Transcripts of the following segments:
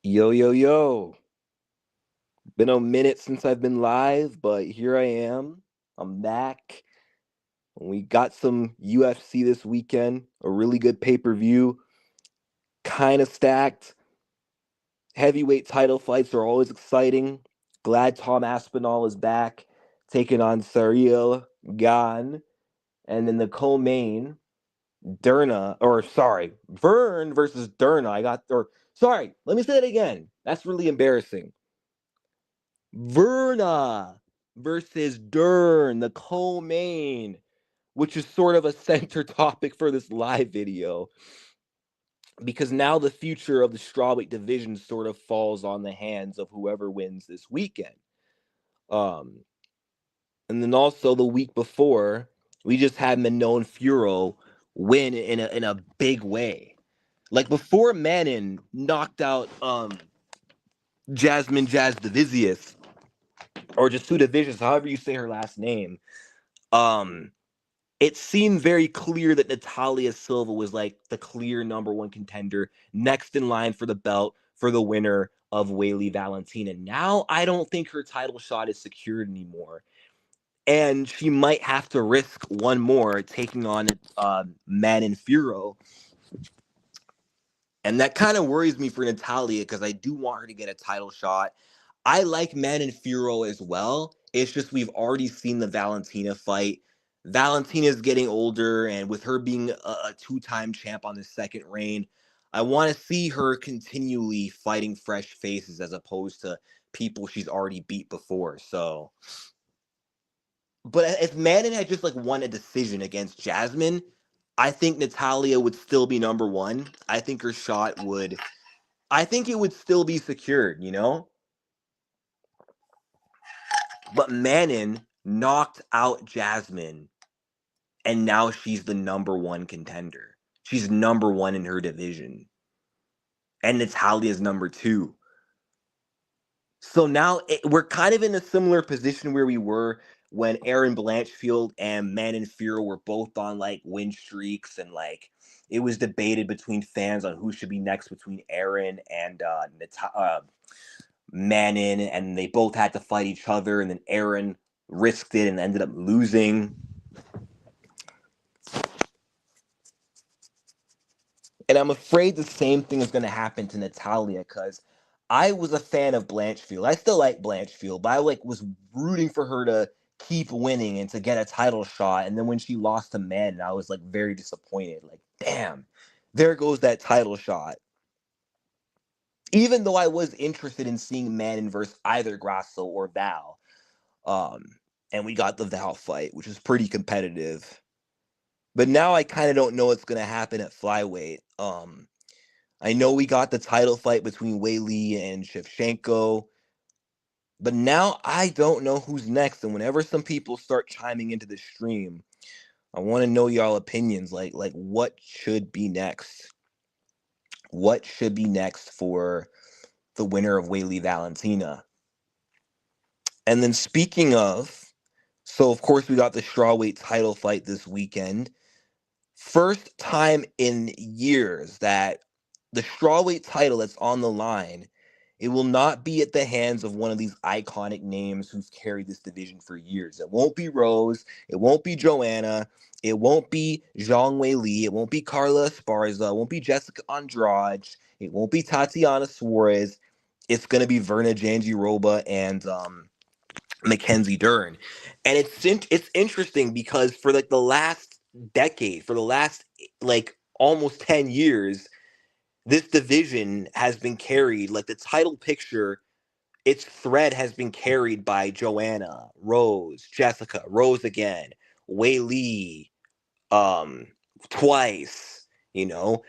Yo, yo, yo. Been a minute since I've been live, but here I am. I'm back. We got some UFC this weekend, a really good pay per view, kind of stacked. Heavyweight title fights are always exciting. Glad Tom Aspinall is back, taking on Cyril Gane. And then the co main, Vern versus Derna. Let me say that again. That's really embarrassing. Virna versus Dern, the co-main, which is sort of a center topic for this live video because now the future of the strawweight division sort of falls on the hands of whoever wins this weekend. Um, and then also the week before, we just had Manon win in a big way. Like before Manon knocked out Jasmine Jazz Divisius, or just Suda Vicious, however you say her last name. Um, it seemed very clear that Natalia Silva was like the clear number one contender, next in line for the belt for the winner of Weili Valentina. Now I don't think her title shot is secured anymore, and she might have to risk one more taking on Manon Fiorot. And that kind of worries me for Natalia because I do want her to get a title shot. I like Manon Fiorot as well. It's just we've already seen the Valentina fight. Valentina's getting older, and with her being a two-time champ on the second reign, I want to see her continually fighting fresh faces as opposed to people she's already beat before. So, but if Manon had just like won a decision against Jasmine, I think Natalia would still be number one. I think it would still be secured, you know? But Manon knocked out Jasmine, and now she's the number one contender. She's number one in her division. And Natalia's number two. So now we're kind of in a similar position where we were when Aaron Blanchfield and Manon Fiorot were both on like win streaks, and like it was debated between fans on who should be next between Aaron and Manon, and they both had to fight each other, and then Aaron risked it and ended up losing. And I'm afraid the same thing is going to happen to Natalia because I was a fan of Blanchfield. I still like Blanchfield, but I like was rooting for her to keep winning and to get a title shot. And then when she lost to Manon, I was like very disappointed. Like, damn, there goes that title shot. Even though I was interested in seeing Manon versus either Grasso or Val. Um, and we got the Val fight, which was pretty competitive. But now I kind of don't know what's going to happen at flyweight. I know we got the title fight between Weili and Shevchenko, but now I don't know who's next. And whenever some people start chiming into the stream, I want to know y'all opinions. Like what should be next? What should be next for the winner of Weili Valentina? And then speaking of, so of course we got the strawweight title fight this weekend. First time in years that the strawweight title that's on the line, it will not be at the hands of one of these iconic names who's carried this division for years. It won't be Rose. It won't be Joanna. It won't be Zhang Wei Li. It won't be Carla Esparza. It won't be Jessica Andrade. It won't be Tatiana Suarez. It's going to be Virna Jandiroba and Mackenzie Dern. And it's interesting because for like the last decade, for the last like almost 10 years, this division has been carried, like the title picture, its thread has been carried by Joanna, Rose, Jessica, Rose again, Wei Lee, um, twice, you know.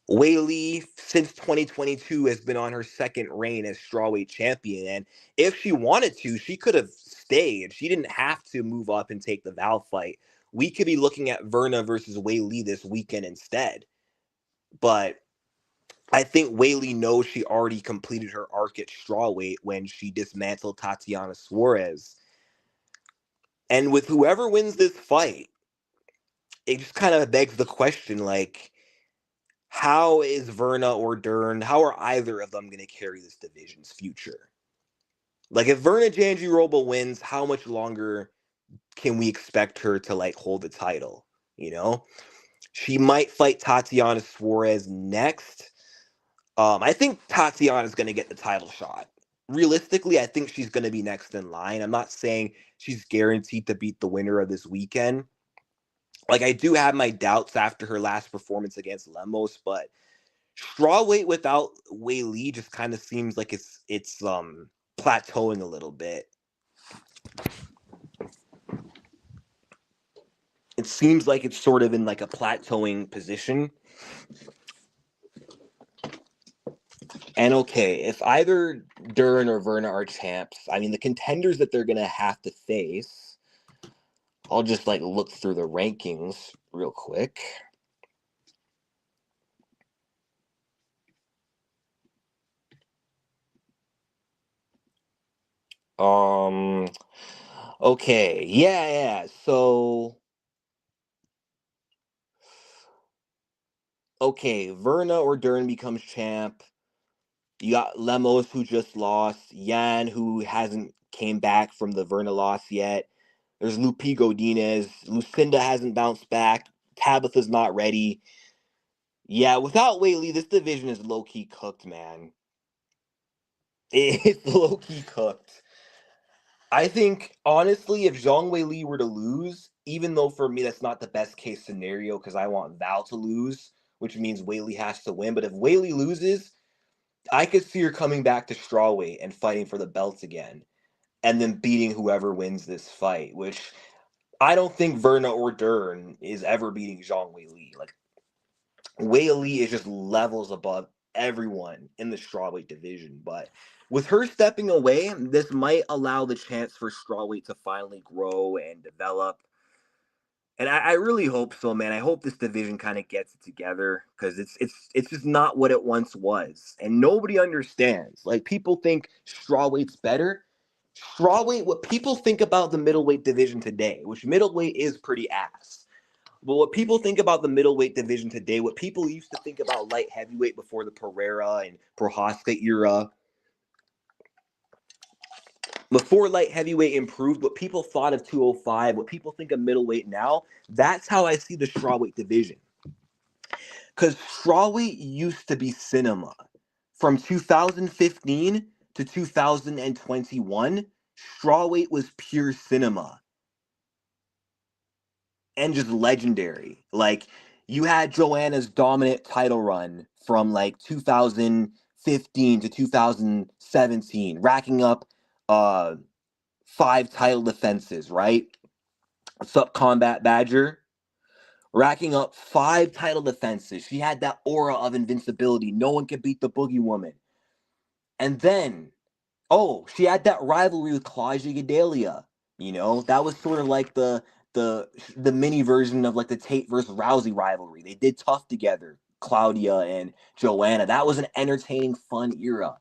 Wei Lee, since 2022, has been on her second reign as strawweight champion. And if she wanted to, she could have stayed. She didn't have to move up and take the Val fight. We could be looking at Virna versus Wei Lee this weekend instead. But I think Weili knows she already completed her arc at strawweight when she dismantled Tatiana Suarez. And with whoever wins this fight, it just kind of begs the question, like, how is Virna or Dern, how are either of them going to carry this division's future? Like, if Virna Jandiroba wins, how much longer can we expect her to like hold the title? You know, she might fight Tatiana Suarez next. I think Tatiana's going to get the title shot. Realistically, I think she's going to be next in line. I'm not saying she's guaranteed to beat the winner of this weekend. Like, I do have my doubts after her last performance against Lemos, but strawweight without Wei Li just kind of seems like it's plateauing a little bit. It seems like it's sort of in like a plateauing position. And okay, if either Dern or Virna are champs, I mean the contenders that they're gonna have to face. I'll just like look through the rankings real quick. Okay, yeah. So okay, Virna or Dern becomes champ. You got Lemos who just lost, Yan who hasn't came back from the Virna loss yet. There's Lupi Godinez. Lucinda hasn't bounced back. Tabitha's not ready. Yeah, without Wei Li, this division is low key cooked, man. It's low key cooked. I think honestly, if Zhang Wei Li were to lose, even though for me that's not the best case scenario because I want Val to lose, which means Wei Li has to win. But if Wei Li loses, I could see her coming back to strawweight and fighting for the belts again, and then beating whoever wins this fight. Which I don't think Virna or Dern is ever beating Zhang Wei Li. Like Wei Li is just levels above everyone in the strawweight division. But with her stepping away, this might allow the chance for strawweight to finally grow and develop. And I really hope so, man. I hope this division kind of gets it together because it's just not what it once was, and nobody understands. Like people think strawweight's better. Strawweight, what people think about the middleweight division today, which middleweight is pretty ass. But what people think about the middleweight division today, what people used to think about light heavyweight before the Pereira and Prohaska era, before light heavyweight improved, what people thought of 205, what people think of middleweight now, that's how I see the strawweight division. Because strawweight used to be cinema. From 2015 to 2021, strawweight was pure cinema and just legendary. Like you had Joanna's dominant title run from like 2015 to 2017, racking up 5 title defenses, right? What's up, Combat Badger? Racking up 5 title defenses. She had that aura of invincibility. No one could beat the Boogie Woman. And then, she had that rivalry with Claudia Gadelia. You know, that was sort of like the mini version of like the Tate versus Rousey rivalry. They did tough together, Claudia and Joanna. That was an entertaining, fun era.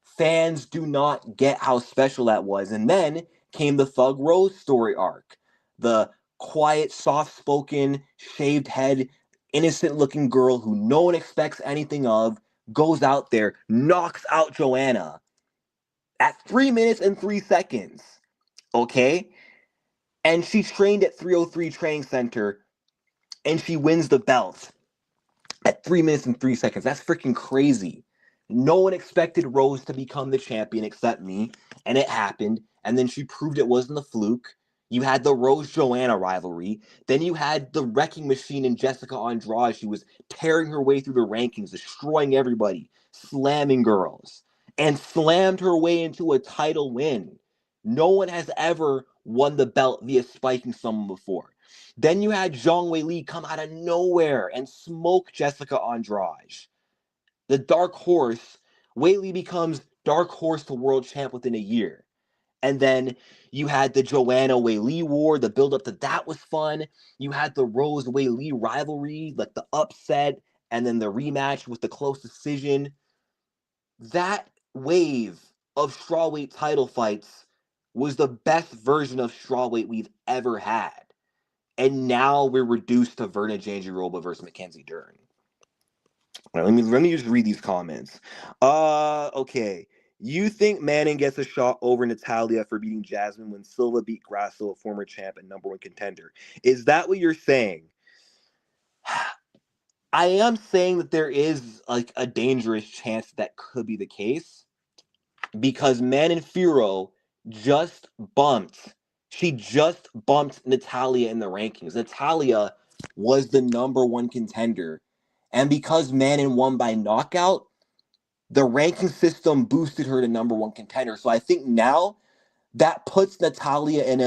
Fans do not get how special that was. And then came the Thug Rose story arc. The quiet, soft-spoken, shaved head, innocent-looking girl who no one expects anything of, goes out there, knocks out Joanna at 3 minutes and 3 seconds. Okay? And she trained at 303 Training Center and she wins the belt at 3 minutes and 3 seconds. That's freaking crazy. No one expected Rose to become the champion except me, and it happened. And then she proved it wasn't a fluke. You had the Rose Joanna rivalry. Then you had the Wrecking Machine and Jessica Andrade. She was tearing her way through the rankings, destroying everybody, slamming girls, and slammed her way into a title win. No one has ever won the belt via spiking someone before. Then you had Zhang Wei Li come out of nowhere and smoke Jessica Andrade. The dark horse, Wei Li becomes dark horse to world champ within a year. And then you had the Joanna Wei Li war. The build up to that was fun. You had the Rose Wei Li rivalry, like the upset, and then the rematch with the close decision. That wave of strawweight title fights was the best version of strawweight we've ever had. And now we're reduced to Virna Jandiroba versus Mackenzie Dern. All right, let me just read these comments. Okay. You think Manon gets a shot over Natalia for beating Jasmine when Silva beat Grasso, a former champ and number one contender? Is that what you're saying? I am saying that there is like a dangerous chance that could be the case because Manon Furo just bumped. She just bumped Natalia in the rankings. Natalia was the number one contender. And because Manon won by knockout, the ranking system boosted her to number one contender. So I think now that puts Natalia in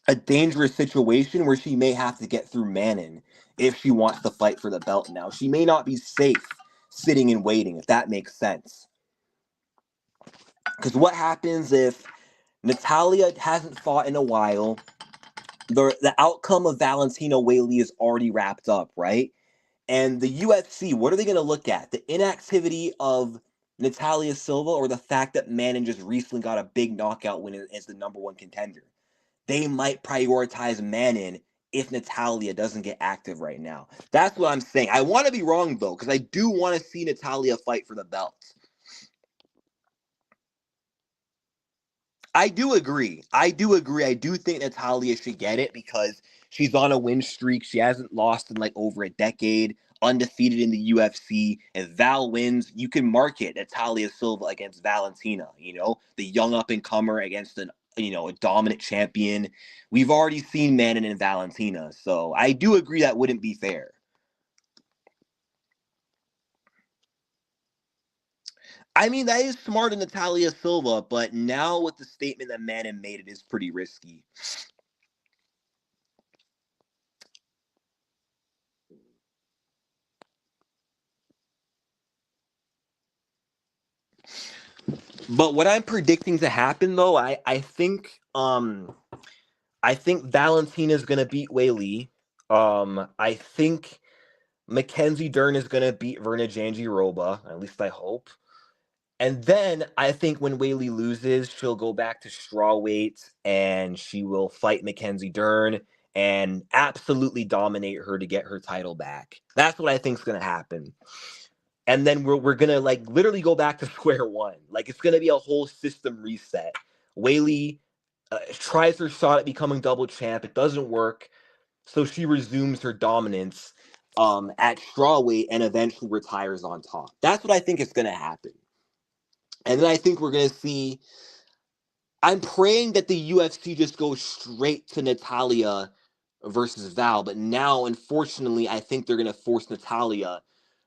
a dangerous situation where she may have to get through Manon if she wants to fight for the belt now. She may not be safe sitting and waiting, if that makes sense. Because what happens if Natalia hasn't fought in a while? The outcome of Valentina Whaley is already wrapped up, right? And the UFC, what are they going to look at? The inactivity of Natalia Silva or the fact that Manon just recently got a big knockout win as the number one contender? They might prioritize Manon if Natalia doesn't get active right now. That's what I'm saying. I want to be wrong, though, because I do want to see Natalia fight for the belt. I do agree. I do think Natalia should get it because she's on a win streak. She hasn't lost in like over a decade, undefeated in the UFC. If Val wins, you can market Natalia Silva against Valentina, the young up and comer against a dominant champion. We've already seen Manon and Valentina, so I do agree that wouldn't be fair. I mean, that is smart of Natalia Silva, but now with the statement that Manon made, it is pretty risky. But what I'm predicting to happen though, I think Valentina's gonna beat Whaley. I think Mackenzie Dern is gonna beat Virna Jandiroba, at least I hope. And then I think when Whaley loses, she'll go back to strawweight and she will fight Mackenzie Dern and absolutely dominate her to get her title back. That's what I think is gonna happen. And then we're gonna like literally go back to square one. Like it's gonna be a whole system reset. Whaley tries her shot at becoming double champ. It doesn't work, so she resumes her dominance at strawweight and eventually retires on top. That's what I think is gonna happen. And then I think we're gonna see. I'm praying that the UFC just goes straight to Natalia versus Val, but now, unfortunately, I think they're gonna force Natalia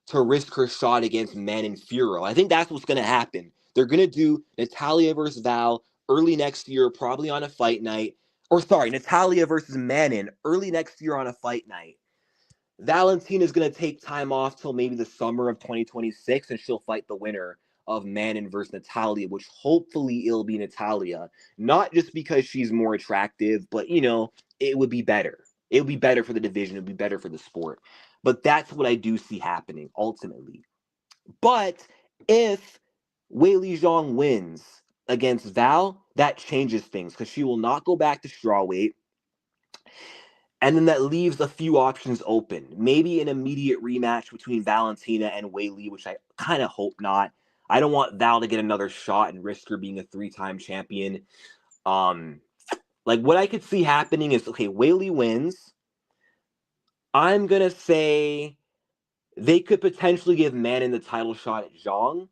to risk her shot against Manon Furo. I think that's what's gonna happen. They're gonna do Natalia versus Val early next year, probably on a fight night. Or sorry, Natalia versus Manon early next year on a fight night. Valentina's going to take time off till maybe the summer of 2026, and she'll fight the winner of Manon versus Natalia, which hopefully it'll be Natalia. Not just because she's more attractive, but, it would be better. It would be better for the division. It would be better for the sport. But that's what I do see happening, ultimately. But if Weili Zhang wins against Val, that changes things because she will not go back to strawweight. And then that leaves a few options open. Maybe an immediate rematch between Valentina and Weili, which I kind of hope not. I don't want Val to get another shot and risk her being a three-time champion. Like what I could see happening is, okay, Weili wins. I'm gonna say they could potentially give Manon the title shot at Zhang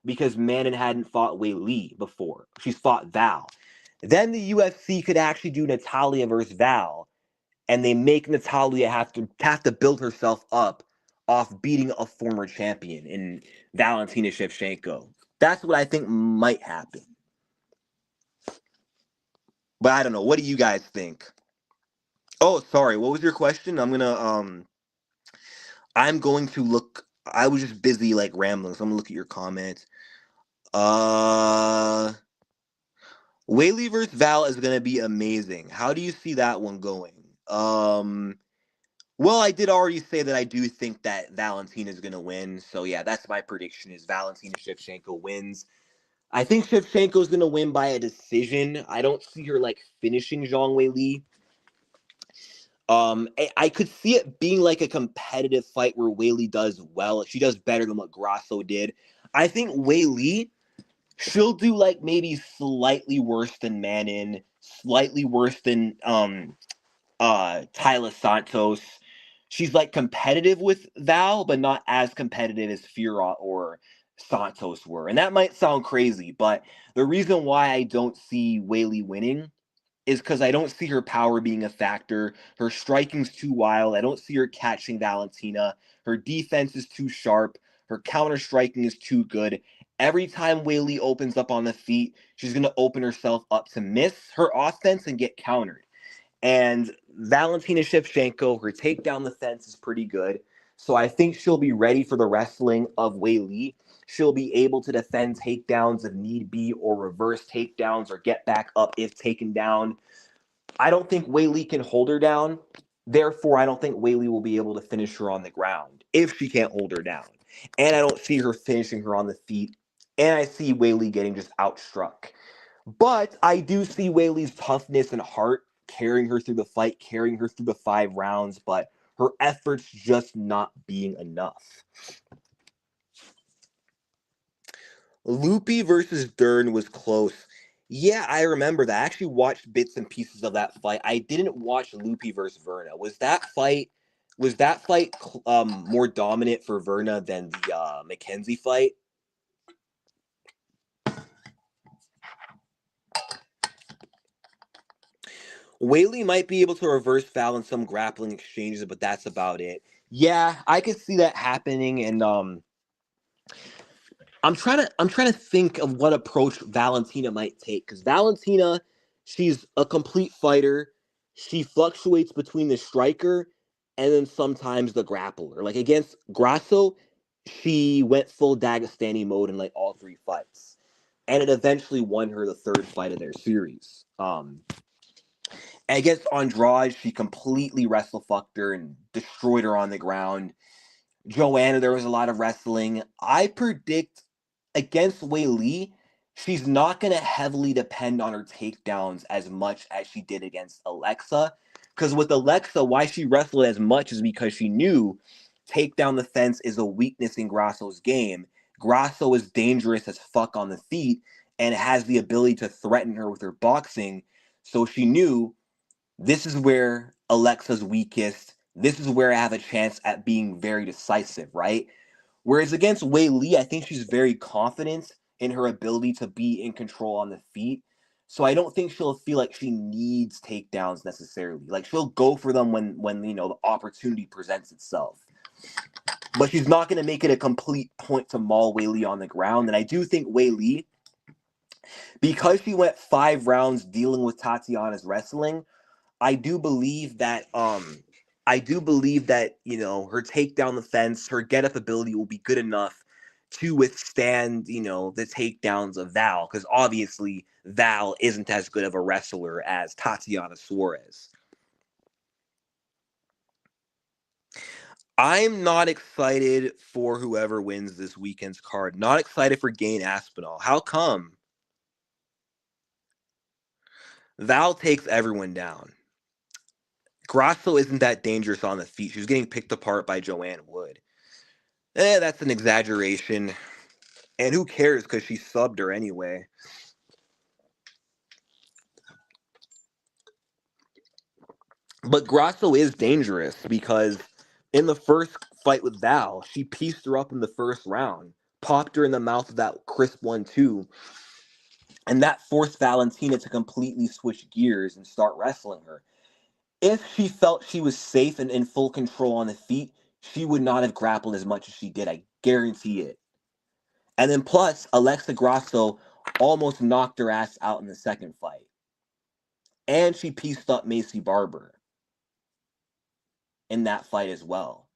because Manon hadn't fought Weili before. She's fought Val. Then the UFC could actually do Natalia versus Val, and they make Natalia have to build herself up off beating a former champion in Valentina Shevchenko. That's what I think might happen. But I don't know. What do you guys think? Oh, sorry. What was your question? I'm going to look. I was just busy like rambling, so I'm gonna look at your comments. Uh Whaley versus Val is gonna be amazing. How do you see that one going? Well, I did already say that I do think that Valentina is going to win. So, yeah, that's my prediction is Valentina Shevchenko wins. I think Shevchenko is going to win by a decision. I don't see her, like, finishing Zhang Weili. I could see it being like a competitive fight where Weili does well. She does better than what Grasso did. I think Weili, she'll do like maybe slightly worse than Manon, slightly worse than Tyler Santos. She's like competitive with Val, but not as competitive as Fira or Santos were. And that might sound crazy, but the reason why I don't see Weili winning is because I don't see her power being a factor. Her striking's too wild. I don't see her catching Valentina. Her defense is too sharp. Her counter striking is too good. Every time Weili opens up on the feet, she's going to open herself up to miss her offense and get countered. And Valentina Shevchenko, her takedown defense is pretty good. So I think she'll be ready for the wrestling of Weili. She'll be able to defend takedowns if need be, or reverse takedowns, or get back up if taken down. I don't think Weili can hold her down. Therefore, I don't think Weili will be able to finish her on the ground if she can't hold her down. And I don't see her finishing her on the feet. And I see Weili getting just outstruck. But I do see Weili's toughness and heart carrying her through the fight, carrying her through the 5 rounds, but her efforts just not being enough. Loopy versus Dern was close. Yeah, I remember that. I actually watched bits and pieces of that fight. I didn't watch Loopy versus Virna. Was that fight more dominant for Virna than the McKenzie fight? Weili might be able to reverse Val in some grappling exchanges, but that's about it. Yeah, I could see that happening, and I'm trying to think of what approach Valentina might take, because Valentina, she's a complete fighter. She fluctuates between the striker and then sometimes the grappler. Like against Grasso, she went full Dagestani mode in like all 3 fights, and it eventually won her the 3rd fight of their series. Against Andrade, she completely wrestle fucked her and destroyed her on the ground. Joanna, there was a lot of wrestling. I predict against Weili, she's not going to heavily depend on her takedowns as much as she did against Alexa. Because with Alexa, why she wrestled as much is because she knew takedown defense is a weakness in Grasso's game. Grasso is dangerous as fuck on the feet and has the ability to threaten her with her boxing. So she knew this is where Alexa's weakest. This is where I have a chance at being very decisive, right? Whereas against Weili, I think she's very confident in her ability to be in control on the feet. So I don't think she'll feel like she needs takedowns necessarily. Like she'll go for them when the opportunity presents itself. But she's not going to make it a complete point to maul Weili on the ground. And I do think Weili, because she went 5 rounds dealing with Tatiana's wrestling, I do believe that her takedown defense, her get up ability will be good enough to withstand the takedowns of Val, because obviously Val isn't as good of a wrestler as Tatiana Suarez. I'm not excited for whoever wins this weekend's card. Not excited for Gain Aspinall. How come? Val takes everyone down. Grasso isn't that dangerous on the feet. She was getting picked apart by Joanne Wood. That's an exaggeration. And who cares, because she subbed her anyway. But Grasso is dangerous because in the first fight with Val, she pieced her up in the first round, popped her in the mouth of that crisp 1-2, and that forced Valentina to completely switch gears and start wrestling her. If she felt she was safe and in full control on the feet, she would not have grappled as much as she did. I guarantee it. And then plus, Alexa Grasso almost knocked her ass out in the second fight. And she pieced up Macy Barber in that fight as well.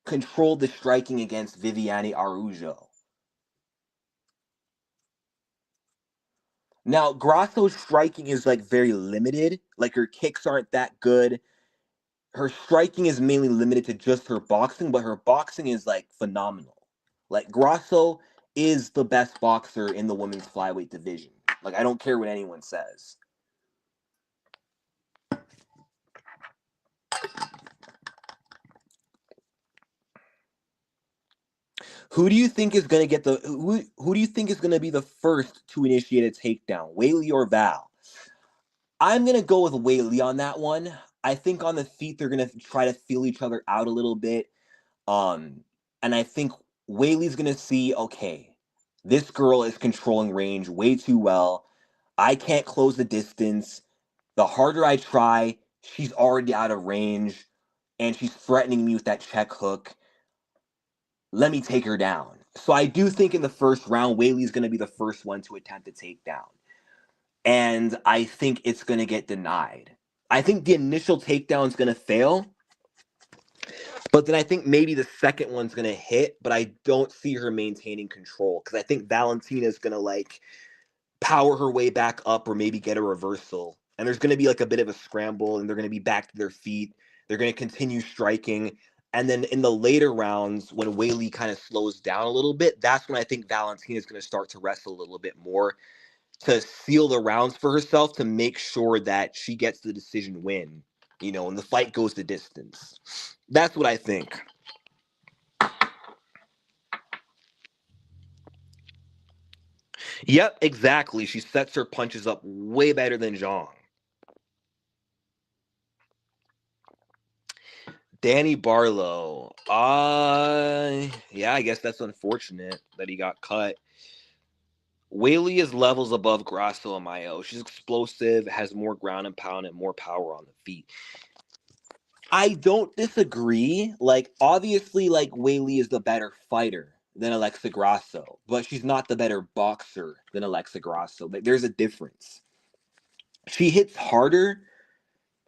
Controlled the striking against Viviane Araujo. Now, Grasso's striking is like very limited. Like her kicks aren't that good. Her striking is mainly limited to just her boxing, but her boxing is like phenomenal. Like Grasso is the best boxer in the women's flyweight division. Like I don't care what anyone says. Who do you think is gonna get the who do you think is gonna be the first to initiate a takedown, Whaley or Val? I'm gonna go with Whaley on that one. I think on the feet they're gonna try to feel each other out a little bit. Um, and I think Whaley's gonna see, okay, this girl is controlling range way too well. I can't close the distance. The harder I try, she's already out of range, and she's threatening me with that check hook. Let me take her down. So I do think in the first round, Whaley's gonna be the first one to attempt a takedown. And I think it's gonna get denied. I think the initial takedown is gonna fail, but then I think maybe the second one's gonna hit, but I don't see her maintaining control because I think Valentina's gonna like power her way back up or maybe get a reversal. And there's gonna be like a bit of a scramble and they're gonna be back to their feet. They're gonna continue striking. And then in the later rounds, when Whaley kind of slows down a little bit, that's when I think Valentina's gonna start to wrestle a little bit more to seal the rounds for herself to make sure that she gets the decision win, and the fight goes the distance. That's what I think. Yep, exactly. She sets her punches up way better than Zhang. Danny Barlow. Yeah, I guess that's unfortunate that he got cut. Whaley is levels above Grasso and Mayo. She's explosive, has more ground and pound, and more power on the feet. I don't disagree. Like, obviously, like, Whaley is the better fighter than Alexa Grasso, but she's not the better boxer than Alexa Grasso. Like, there's a difference. She hits harder,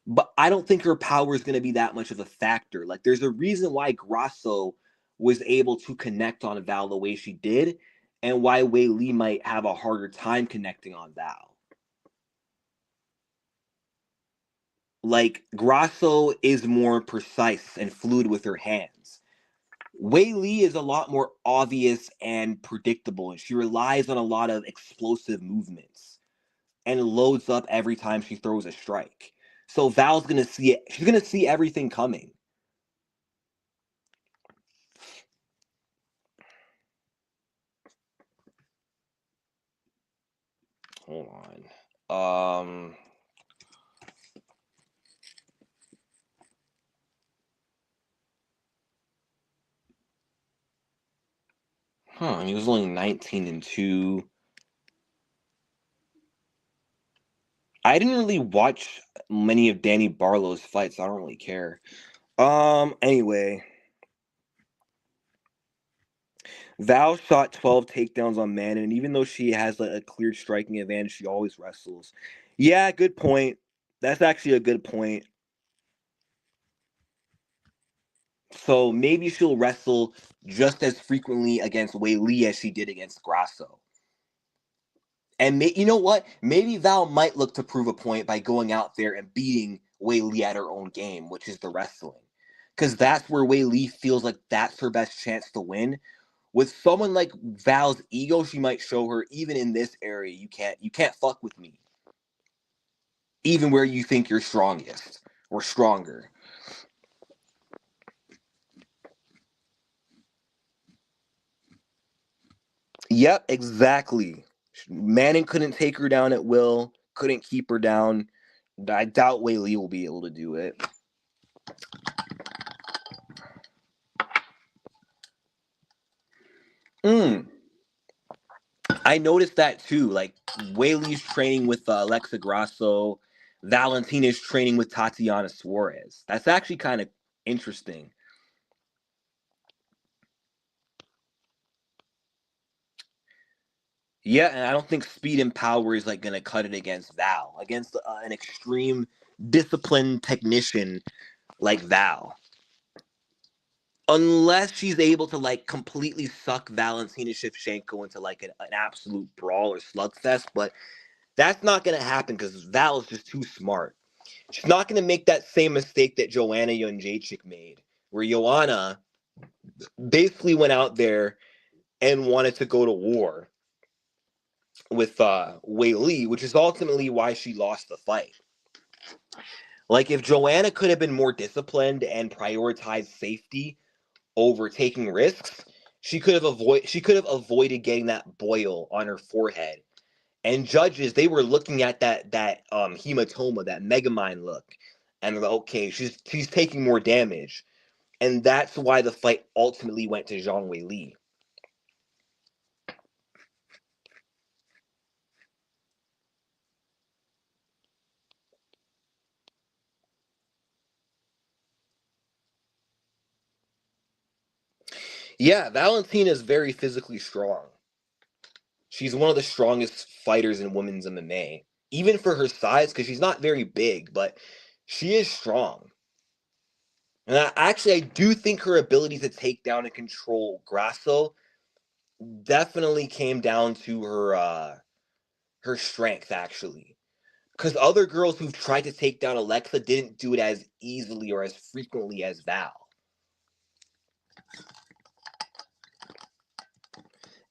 but I don't think her power is going to be that much of a factor. Like, there's a reason why Grasso was able to connect on Val the way she did, and why Whaley might have a harder time connecting on Val. Like, Grasso is more precise and fluid with her hands. Whaley is a lot more obvious and predictable, and she relies on a lot of explosive movements and loads up every time she throws a strike. So Val's gonna see it. She's gonna see everything coming. Hold on. He was only 19-2. I didn't really watch many of Danny Barlow's fights. So I don't really care. Anyway, Val shot 12 takedowns on Manon, and even though she has like a clear striking advantage, she always wrestles. Yeah, good point. That's actually a good point. So maybe she'll wrestle just as frequently against Whaley as she did against Grasso. And you know what? Maybe Val might look to prove a point by going out there and beating Whaley at her own game, which is the wrestling. Because that's where Whaley feels like that's her best chance to win. With someone like Val's ego, she might show her, even in this area, you can't fuck with me. Even where you think you're strongest or stronger. Yep, exactly. Manning couldn't take her down at will, couldn't keep her down. I doubt Whaley will be able to do it. I noticed that too. Like, Whaley's training with Alexa Grasso, Valentina's training with Tatiana Suarez. That's actually kind of interesting. Yeah, and I don't think speed and power is like gonna cut it against Val, against an extreme disciplined technician like Val. Unless she's able to like completely suck Valentina Shevchenko into like an absolute brawl or slugfest, but that's not gonna happen because Val is just too smart. She's not gonna make that same mistake that Joanna Jędrzejczyk made, where Joanna basically went out there and wanted to go to war with Wei, which is ultimately why she lost the fight. Like, if Joanna could have been more disciplined and prioritized safety over taking risks, She could have avoided getting that boil on her forehead. And judges, they were looking at that hematoma, that Megamind look, and they're like, okay, she's taking more damage. And that's why the fight ultimately went to Zhang Weili. Yeah, Valentina is very physically strong. She's one of the strongest fighters in women's MMA, even for her size, because she's not very big, but she is strong. And I do think her ability to take down and control Grasso definitely came down to her strength, actually. Because other girls who've tried to take down Alexa didn't do it as easily or as frequently as Val.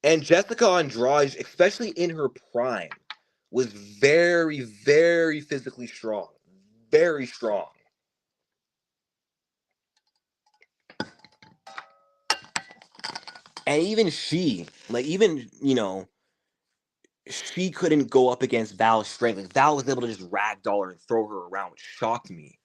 And Jessica Andrade, especially in her prime, was very, very physically strong. Very strong. And even she, she couldn't go up against Val's strength. Like, Val was able to just ragdoll her and throw her around, which shocked me.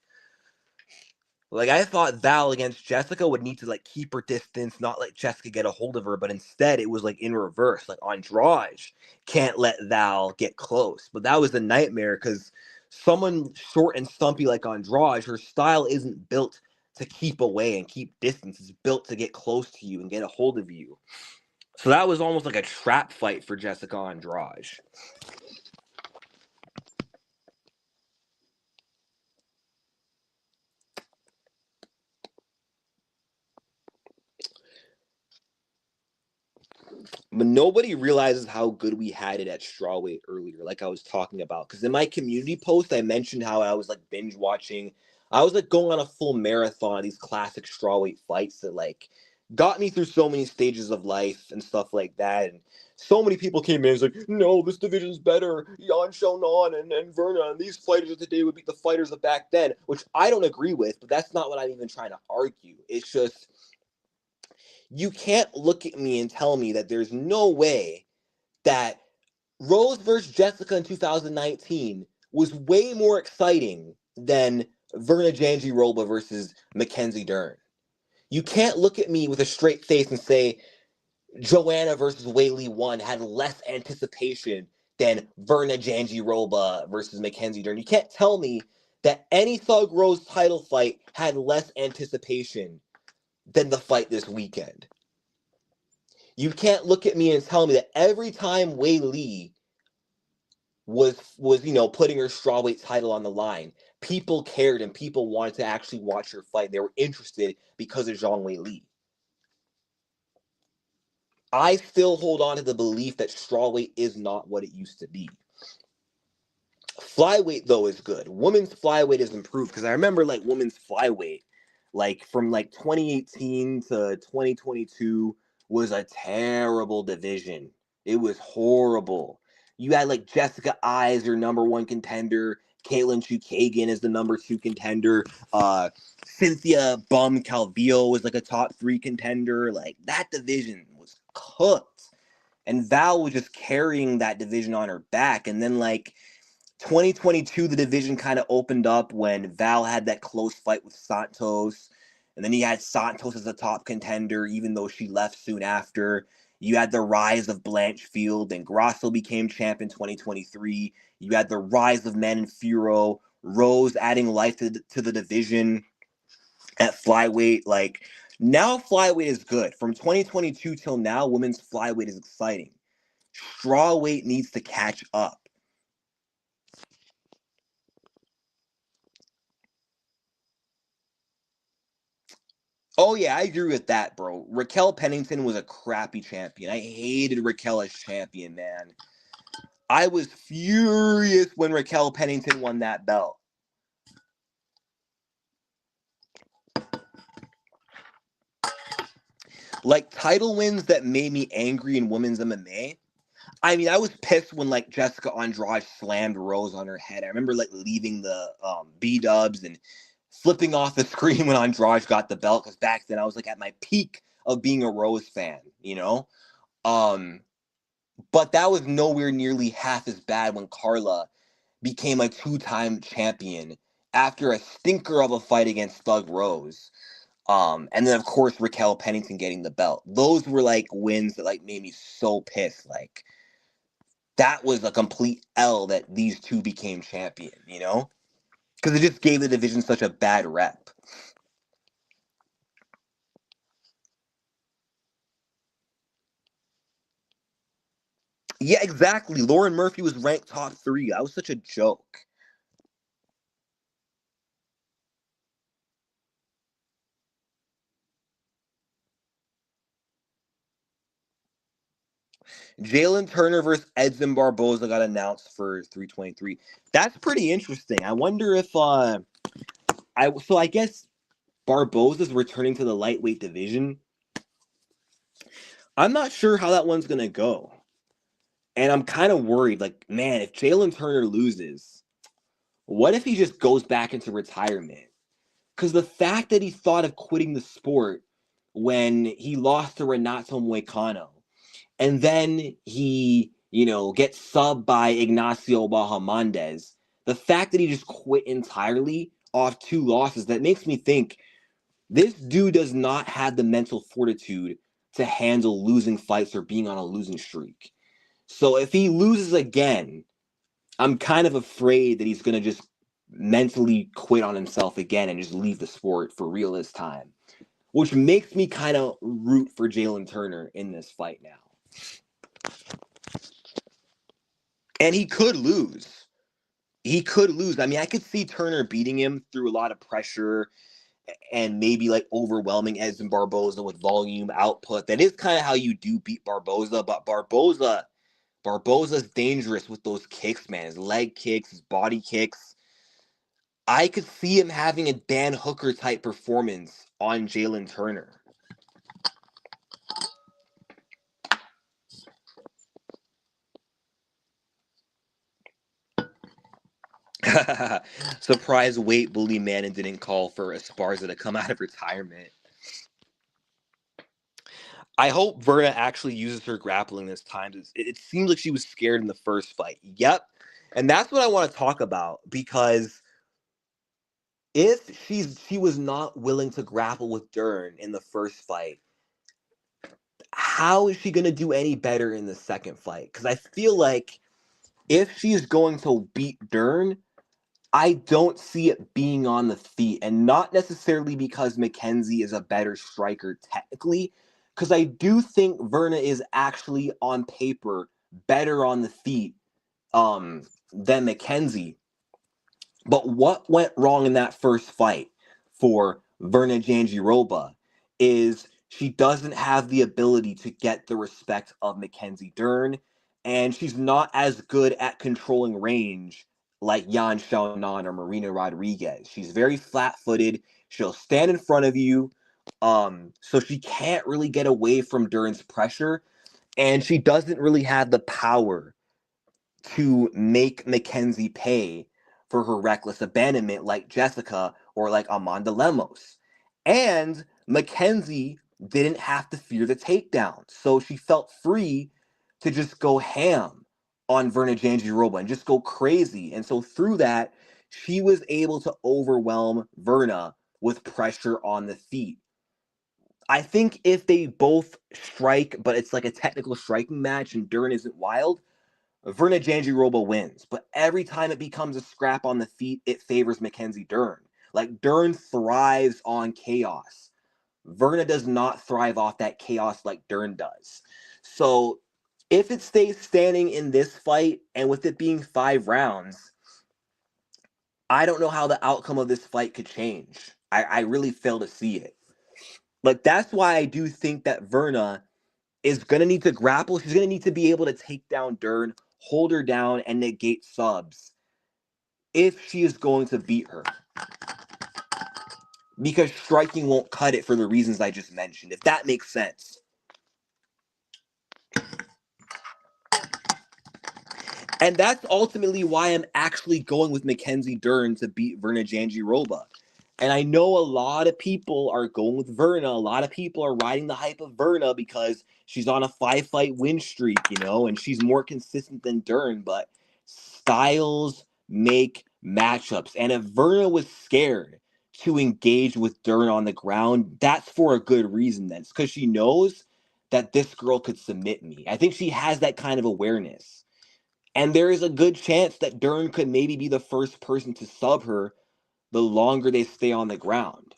Like, I thought Val against Jessica would need to, like, keep her distance, not let Jessica get a hold of her, but instead it was, like, in reverse. Like, Andrade can't let Val get close. But that was the nightmare, because someone short and stumpy like Andrade, her style isn't built to keep away and keep distance. It's built to get close to you and get a hold of you. So that was almost like a trap fight for Jessica Andrade. But nobody realizes how good we had it at strawweight earlier, like I was talking about. Because in my community post, I mentioned how I was like binge watching. I was like going on a full marathon of these classic strawweight fights that like got me through so many stages of life and stuff like that. And so many people came in and was like, no, this division's better. Yan Xiaonan and Virna and these fighters of today would beat the fighters of back then, which I don't agree with, but that's not what I'm even trying to argue. It's just you can't look at me and tell me that there's no way that Rose versus Jessica in 2019 was way more exciting than Virna Jandiroba versus Mackenzie Dern. You can't look at me with a straight face and say Joanna versus Weili 1 had less anticipation than Virna Jandiroba versus Mackenzie Dern. You can't tell me that any Thug Rose title fight had less anticipation than the fight this weekend. You can't look at me and tell me that every time Weili was putting her strawweight title on the line, people cared and people wanted to actually watch her fight. They were interested because of Zhang Weili. I still hold on to the belief that strawweight is not what it used to be. Flyweight though is good. Women's flyweight has improved because I remember like women's flyweight, like from like 2018 to 2022 was a terrible division. It was horrible. You had like Jessica Eye as your number one contender. Caitlin Chukagan is the number two contender. Cynthia Bum Calvillo was like a top three contender. Like that division was cooked. And Val was just carrying that division on her back. And then like 2022, the division kind of opened up when Val had that close fight with Santos. And then he had Santos as a top contender, even though she left soon after. You had the rise of Blanchfield, and Grasso became champ in 2023. You had the rise of Manon Furo, Rose adding life to the division at flyweight. Like, now flyweight is good. From 2022 till now, women's flyweight is exciting. Strawweight needs to catch up. Oh yeah, I agree with that, bro. Raquel Pennington was a crappy champion. I hated Raquel as champion, man. I was furious when Raquel Pennington won that belt. Like title wins that made me angry in women's MMA. I mean, I was pissed when like Jessica Andrade slammed Rose on her head. I remember like leaving the B dubs and flipping off the screen when Andrade got the belt because back then I was like at my peak of being a Rose fan, But that was nowhere nearly half as bad when Carla became a two-time champion after a stinker of a fight against Thug Rose. And then of course Raquel Pennington getting the belt. Those were like wins that like made me so pissed. Like that was a complete L that these two became champion, Because it just gave the division such a bad rep. Yeah, exactly. Lauren Murphy was ranked top 3. That was such a joke. Jalen Turner versus Edson Barboza got announced for 323. That's pretty interesting. I wonder if I guess Barboza's returning to the lightweight division. I'm not sure how that one's gonna go. And I'm kind of worried, like, man, if Jalen Turner loses, what if he just goes back into retirement? Because the fact that he thought of quitting the sport when he lost to Renato Moicano, and then he, gets subbed by Ignacio Bahamondes, the fact that he just quit entirely off 2 losses, that makes me think this dude does not have the mental fortitude to handle losing fights or being on a losing streak. So if he loses again, I'm kind of afraid that he's going to just mentally quit on himself again and just leave the sport for real this time, which makes me kind of root for Jalen Turner in this fight now. And he could lose. He could lose. I mean, I could see Turner beating him through a lot of pressure and maybe like overwhelming Edson Barboza with volume output. That is kind of how you do beat Barboza, but Barboza's dangerous with those kicks, man. His leg kicks, his body kicks. I could see him having a Dan Hooker type performance on Jalen Turner. Surprise weight bully Manon didn't call for Esparza to come out of retirement. I hope Virna actually uses her grappling this time. It seems like she was scared in the first fight. Yep. And that's what I want to talk about, because if she was not willing to grapple with Dern in the first fight, how is she going to do any better in the second fight? Because I feel like if she's going to beat Dern, I don't see it being on the feet, and not necessarily because Mackenzie is a better striker technically, because I do think Virna is actually on paper better on the feet than Mackenzie. But what went wrong in that first fight for Virna Jandiroba is she doesn't have the ability to get the respect of Mackenzie Dern, and she's not as good at controlling range like Yan Xiaonan or Marina Rodriguez. She's very flat-footed. She'll stand in front of you, so she can't really get away from Dern's pressure, and she doesn't really have the power to make Mackenzie pay for her reckless abandonment like Jessica or like Amanda Lemos. And Mackenzie didn't have to fear the takedown. So she felt free to just go ham on Virna Jandiroba and just go crazy. And so through that, she was able to overwhelm Virna with pressure on the feet. I think if they both strike, but it's like a technical striking match and Dern isn't wild, Virna Jandiroba wins, but every time it becomes a scrap on the feet, it favors Mackenzie Dern. Like, Dern thrives on chaos. Virna does not thrive off that chaos like Dern does. So, if it stays standing in this fight, and with it being 5 rounds, I don't know how the outcome of this fight could change. I really fail to see it. Like, that's why I do think that Virna is going to need to grapple. She's going to need to be able to take down Dern, hold her down, and negate subs if she is going to beat her. Because striking won't cut it for the reasons I just mentioned, if that makes sense. And that's ultimately why I'm actually going with Mackenzie Dern to beat Virna Jandiroba. And I know a lot of people are going with Virna. A lot of people are riding the hype of Virna because she's on a 5-fight win streak, and she's more consistent than Dern. But styles make matchups. And if Virna was scared to engage with Dern on the ground, that's for a good reason then. It's because she knows that this girl could submit me. I think she has that kind of awareness. And there is a good chance that Dern could maybe be the first person to sub her the longer they stay on the ground.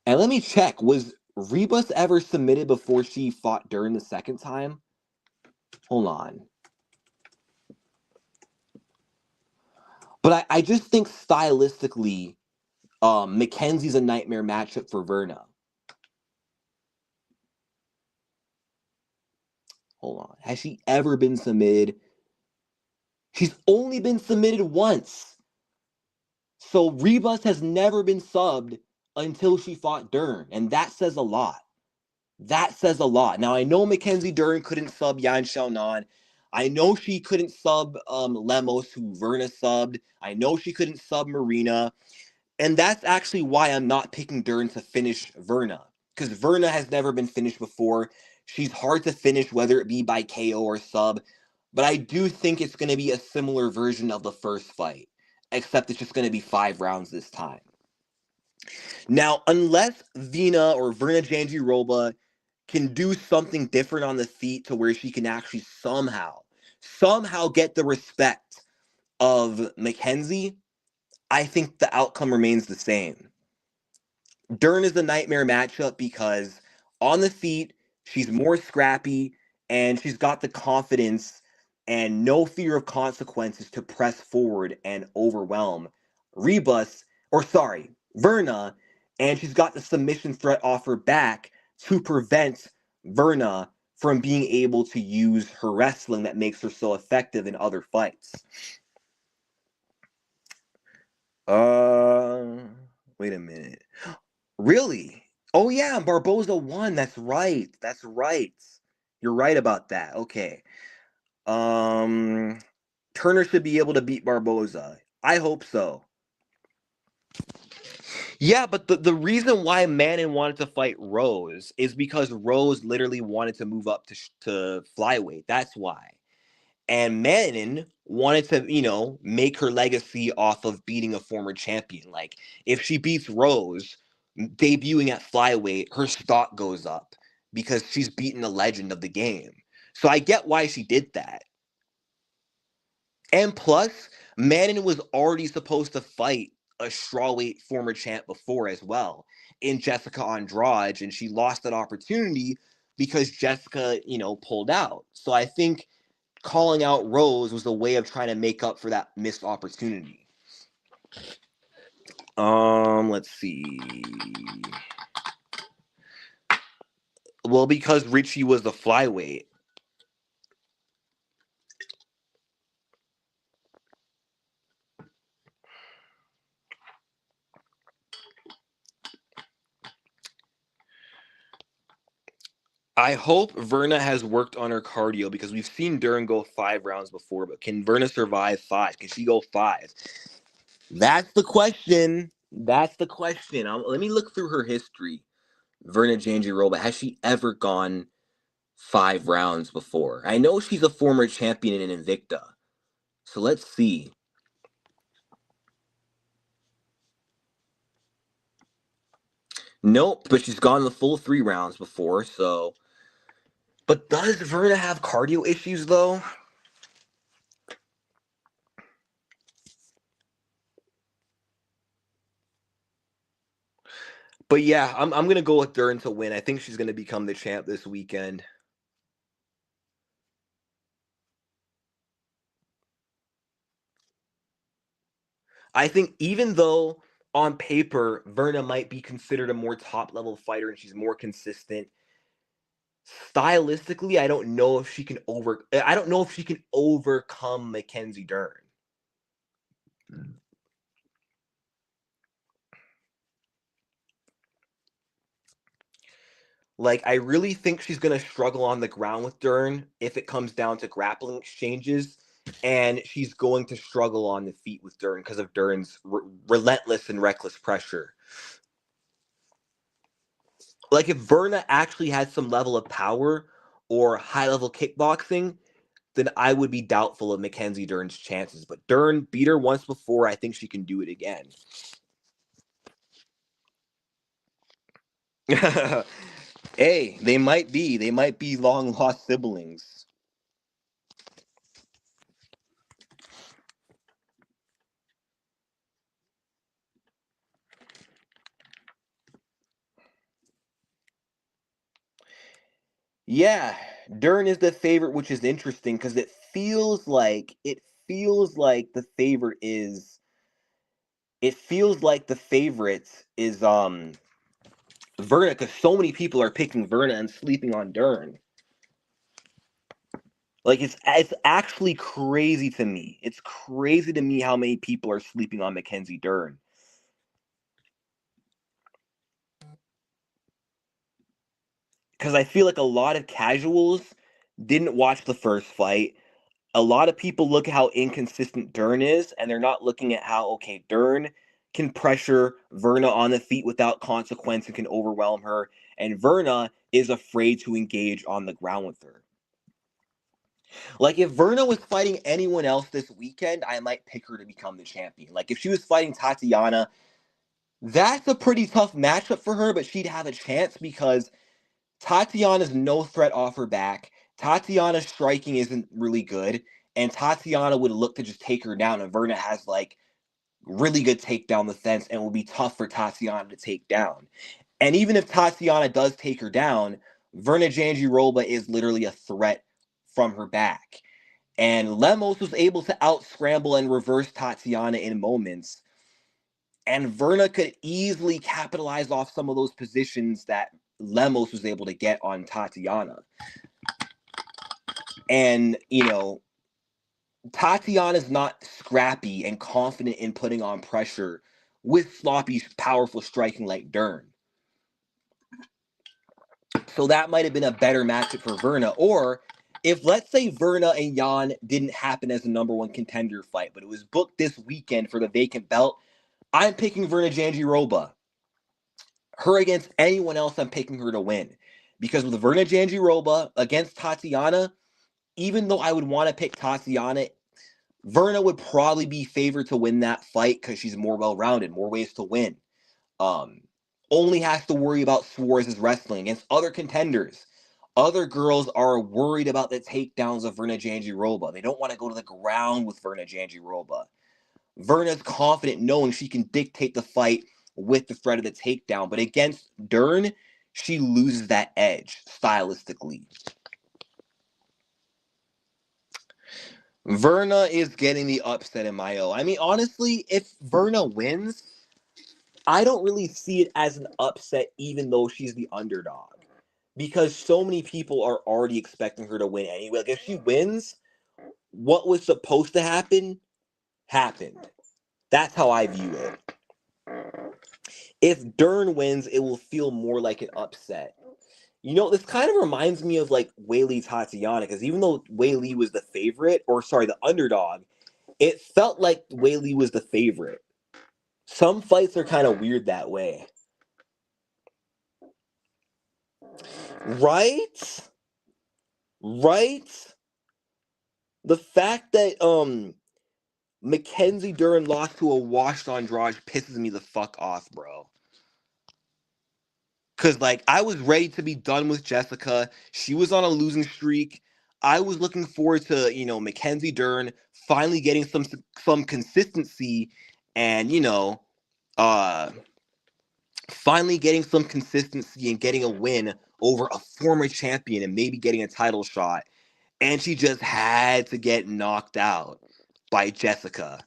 And let me check, was Rebus ever submitted before she fought Dern the second time? Hold on. But I just think stylistically, Mackenzie's a nightmare matchup for Virna. Hold on. Has she ever been submitted? She's only been submitted once. So Rebus has never been subbed until she fought Dern. And that says a lot. That says a lot. Now, I know Mackenzie Dern couldn't sub Yan Xiaonan. I know she couldn't sub Lemos, who Virna subbed. I know she couldn't sub Marina. And that's actually why I'm not picking Dern to finish Virna. Because Virna has never been finished before. She's hard to finish, whether it be by KO or sub. But I do think it's going to be a similar version of the first fight. Except it's just going to be 5 rounds this time. Now, unless Vina or Virna Jandiroba can do something different on the feet to where she can actually somehow get the respect of Mackenzie, I think the outcome remains the same. Dern is the nightmare matchup because on the feet, she's more scrappy and she's got the confidence and no fear of consequences to press forward and overwhelm Virna, and she's got the submission threat off her back to prevent Virna from being able to use her wrestling that makes her so effective in other fights. Wait a minute. Really? Oh yeah, Barboza won. That's right. That's right. You're right about that. Okay. Turner should be able to beat Barboza. I hope so. Yeah, but the reason why Manon wanted to fight Rose is because Rose literally wanted to move up to flyweight. That's why. And Manon wanted to, make her legacy off of beating a former champion. Like, if she beats Rose, debuting at flyweight, her stock goes up because she's beaten a legend of the game. So I get why she did that. And plus, Manon was already supposed to fight a strawweight former champ before as well in Jessica Andrade, and she lost that opportunity because Jessica, pulled out. So I think calling out Rose was a way of trying to make up for that missed opportunity. Let's see. Well, because Richie was the flyweight. I hope Virna has worked on her cardio because we've seen Dern go 5 rounds before, but can Virna survive 5? Can she go 5? That's the question. That's the question. Let me look through her history. Virna Jandiroba, has she ever gone 5 rounds before? I know she's a former champion in Invicta. So let's see. Nope, but she's gone the full 3 rounds before, so. But does Virna have cardio issues, though? But yeah, I'm going to go with Dern to win. I think she's going to become the champ this weekend. I think even though on paper Virna might be considered a more top-level fighter and she's more consistent, stylistically, I don't know if she can overcome Mackenzie Dern. Like, I really think she's going to struggle on the ground with Dern if it comes down to grappling exchanges. and she's going to struggle on the feet with Dern because of Dern's relentless and reckless pressure. Like if Virna actually had some level of power or high level kickboxing, then I would be doubtful of Mackenzie Dern's chances. But Dern beat her once before. I think she can do it again. Hey, they might be. They might be long lost siblings. Yeah, Dern is the favorite, which is interesting because it feels like the favorite is Virna, because so many people are picking Virna and sleeping on Dern. Like it's actually crazy to me. It's crazy to me how many people are sleeping on Mackenzie Dern. Because I feel like a lot of casuals didn't watch the first fight. A lot of people look at how inconsistent Dern is, and they're not looking at how, okay, Dern can pressure Virna on the feet without consequence and can overwhelm her, and Virna is afraid to engage on the ground with her. Like, if Virna was fighting anyone else this weekend, I might pick her to become the champion. Like, if she was fighting Tatiana, that's a pretty tough matchup for her, but she'd have a chance because Tatiana's no threat off her back. Tatiana's striking isn't really good, and Tatiana would look to just take her down, and Virna has like really good takedown defense and will be tough for Tatiana to take down. And even if Tatiana does take her down, Virna Jandiroba is literally a threat from her back. And Lemos was able to out scramble and reverse Tatiana in moments. And Virna could easily capitalize off some of those positions that Lemos was able to get on Tatiana. And, Tatiana's not scrappy and confident in putting on pressure with sloppy, powerful striking like Dern. So that might have been a better matchup for Virna. Or if, let's say, Virna and Jan didn't happen as a number one contender fight, but it was booked this weekend for the vacant belt, I'm picking Virna Jandiroba. Her against anyone else, I'm picking her to win. Because with Virna Jandiroba against Tatiana, even though I would want to pick Tatiana, Virna would probably be favored to win that fight because she's more well-rounded, more ways to win. Only has to worry about Suarez's wrestling against other contenders. Other girls are worried about the takedowns of Virna Jandiroba. They don't want to go to the ground with Virna Jandiroba. Virna's confident knowing she can dictate the fight with the threat of the takedown. But against Dern, she loses that edge stylistically. Virna is getting the upset in my O. I mean, honestly, if Virna wins, I don't really see it as an upset, even though she's the underdog. Because so many people are already expecting her to win anyway. Like, if she wins, what was supposed to happen happened. That's how I view it. If Dern wins, it will feel more like an upset. This kind of reminds me of like Weili Tatiana, because even though Weili was the favorite, or sorry, the underdog, it felt like Weili was the favorite. Some fights are kind of weird that way. Right? Right? The fact that Mackenzie Dern lost to a washed Andrade pisses me the fuck off, bro. Cause like I was ready to be done with Jessica. She was on a losing streak. I was looking forward to, Mackenzie Dern finally getting some consistency and, uh finally getting some consistency and getting a win over a former champion and maybe getting a title shot. And she just had to get knocked out by Jessica.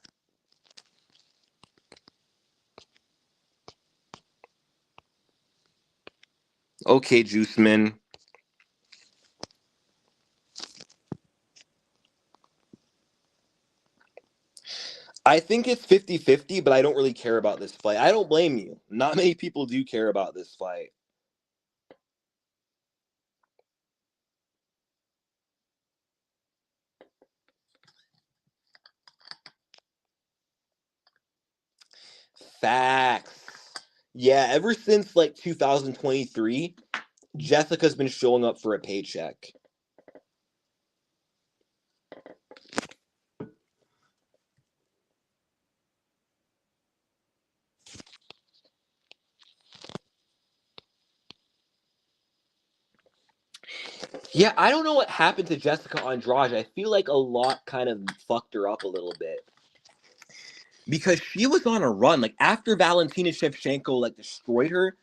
Okay, Juiceman. I think it's 50-50, but I don't really care about this fight. I don't blame you. Not many people do care about this fight. Facts. Yeah, ever since like 2023, Jessica's been showing up for a paycheck. Yeah, I don't know what happened to Jessica Andrade. I feel like a lot kind of fucked her up a little bit. Because she was on a run. Like after Valentina Shevchenko like destroyed her,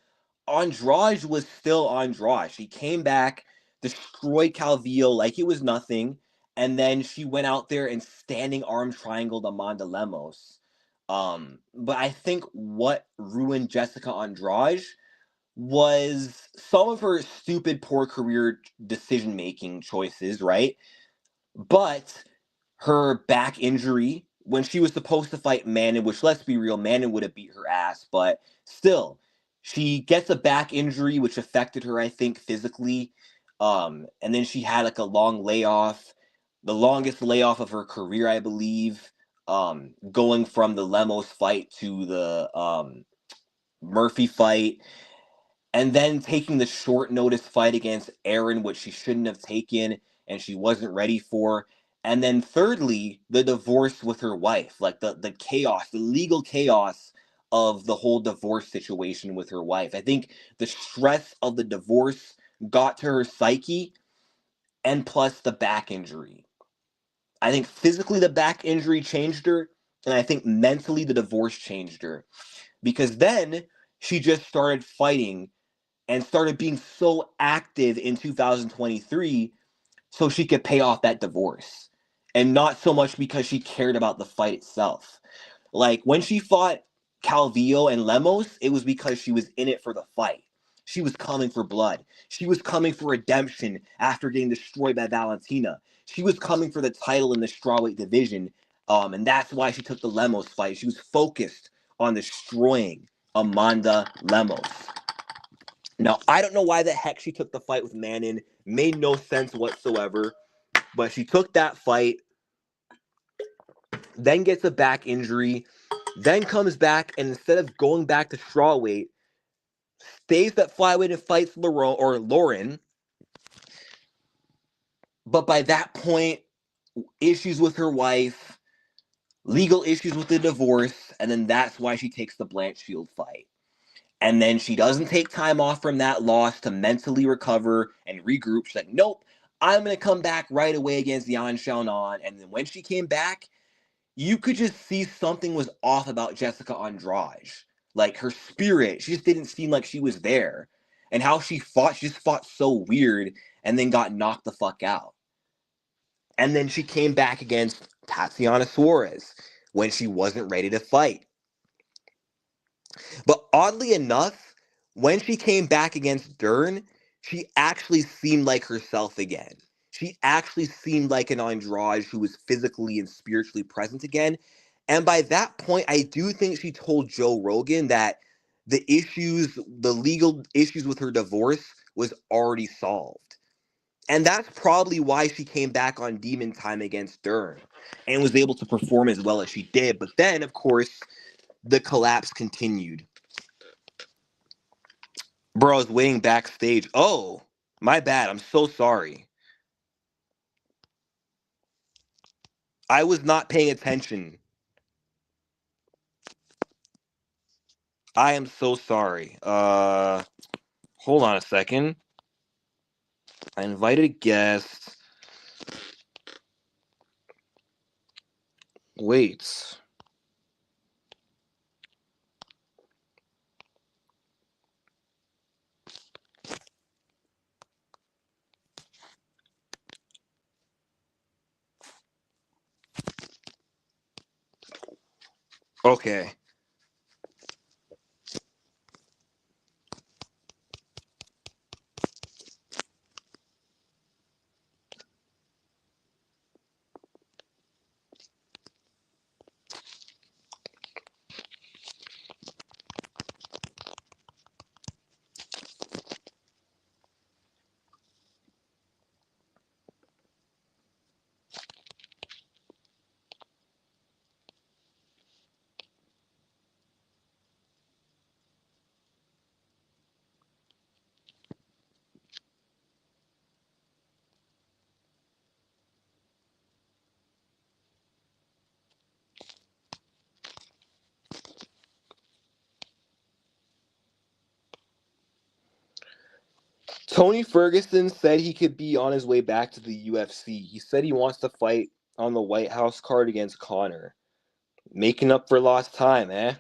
Andrade was still Andrade. She came back, destroyed Calvillo like it was nothing, and then she went out there and standing arm triangled Amanda Lemos. But I think what ruined Jessica Andrade was some of her stupid, poor career decision making choices, right? But her back injury when she was supposed to fight Manon, which let's be real, Manon would have beat her ass, but still, she gets a back injury which affected her, I think, physically. And then she had like a long layoff, the longest layoff of her career, I believe. Going from the Lemos fight to the Murphy fight, and then taking the short notice fight against Aaron, which she shouldn't have taken and she wasn't ready for. And then thirdly, the divorce with her wife, like the chaos, the legal chaos of the whole divorce situation with her wife. I think the stress of the divorce got to her psyche, and plus the back injury. I think physically the back injury changed her, and I think mentally the divorce changed her. Because then she just started fighting and started being so active in 2023 so she could pay off that divorce. And not so much because she cared about the fight itself. Like when she fought Calvillo and Lemos, it was because she was in it for the fight. She was coming for blood. She was coming for redemption after getting destroyed by Valentina. She was coming for the title in the strawweight division. And that's why she took the Lemos fight. She was focused on destroying Amanda Lemos. Now, I don't know why the heck she took the fight with Manon. Made no sense whatsoever. But she took that fight, then gets a back injury, then comes back, and instead of going back to strawweight, stays at flyweight and fights Lauren. But by that point, issues with her wife, legal issues with the divorce, and then that's why she takes the Blanchfield fight. And then she doesn't take time off from that loss to mentally recover and regroup. She's like, nope, I'm going to come back right away against Yan Xiaonan. And then when she came back, you could just see something was off about Jessica Andrade. Like her spirit, she just didn't seem like she was there. And how she just fought so weird and then got knocked the fuck out. And then she came back against Tatiana Suarez when she wasn't ready to fight. But oddly enough, when she came back against Dern, she actually seemed like herself again. She actually seemed like an Andrade who was physically and spiritually present again. And by that point, I do think she told Joe Rogan that the legal issues with her divorce was already solved. And that's probably why she came back on Demon Time against Dern and was able to perform as well as she did. But then, of course, the collapse continued. Bro, I was waiting backstage. Oh, my bad. I'm so sorry. I was not paying attention. I am so sorry. Hold on a second. I invited a guest. Wait. Okay. Tony Ferguson said he could be on his way back to the UFC. He said he wants to fight on the White House card against Conor. Making up for lost time, eh?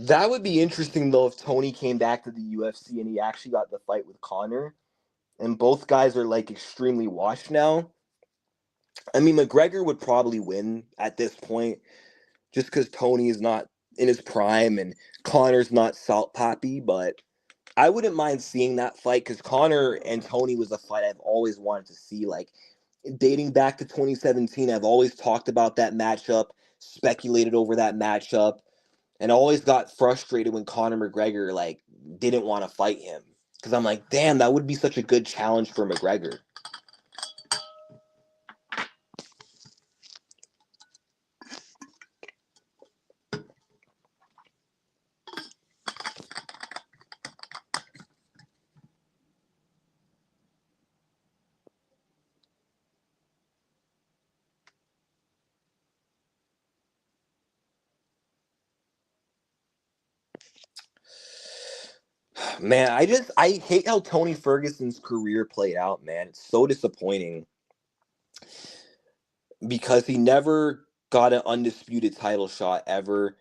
That would be interesting, though, if Tony came back to the UFC and he actually got the fight with Conor. And both guys are, like, extremely washed now. I mean, McGregor would probably win at this point just because Tony is not in his prime and Conor's not salt poppy. But I wouldn't mind seeing that fight because Conor and Tony was a fight I've always wanted to see. Like, dating back to 2017, I've always talked about that matchup, speculated over that matchup, and always got frustrated when Conor McGregor like didn't want to fight him because I'm like, damn, that would be such a good challenge for McGregor. Man, I hate how Tony Ferguson's career played out, man. It's so disappointing because he never got an undisputed title shot ever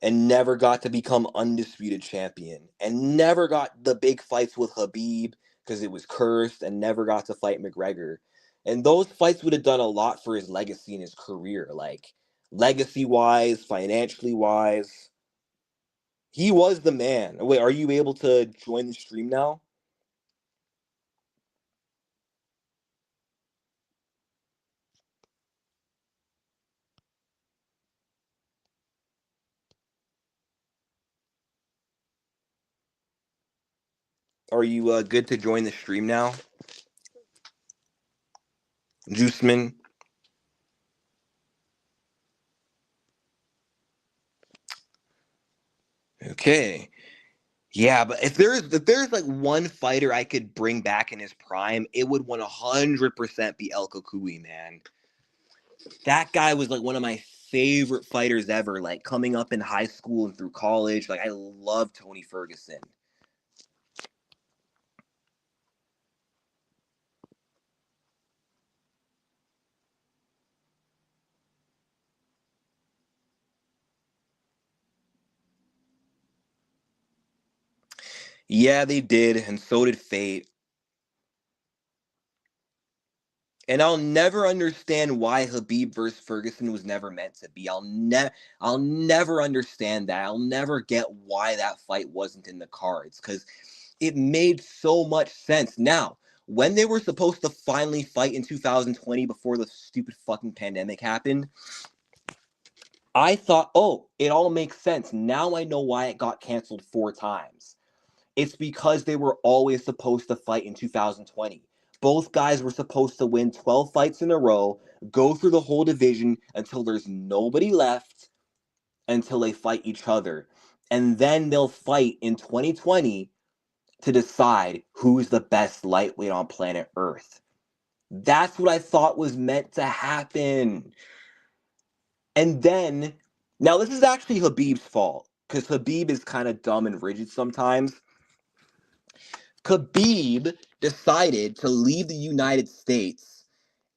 and never got to become undisputed champion and never got the big fights with Habib because it was cursed and never got to fight McGregor. And those fights would have done a lot for his legacy and his career, like legacy wise, financially wise. He was the man. Wait, are you able to join the stream now? Are you good to join the stream now, Juiceman? Okay. Yeah, but if there's like one fighter I could bring back in his prime, it would 100% be El Kukui, man. That guy was like one of my favorite fighters ever, like coming up in high school and through college. Like I love Tony Ferguson. Yeah, they did, and so did Fate. And I'll never understand why Habib versus Ferguson was never meant to be. I'll never understand that. I'll never get why that fight wasn't in the cards cuz it made so much sense. Now, when they were supposed to finally fight in 2020 before the stupid fucking pandemic happened, I thought, "Oh, it all makes sense. Now I know why it got canceled 4 times." It's because they were always supposed to fight in 2020. Both guys were supposed to win 12 fights in a row, go through the whole division until there's nobody left, until they fight each other. And then they'll fight in 2020 to decide who's the best lightweight on planet Earth. That's what I thought was meant to happen. And then, now this is actually Habib's fault, because Habib is kind of dumb and rigid sometimes. Khabib decided to leave the United States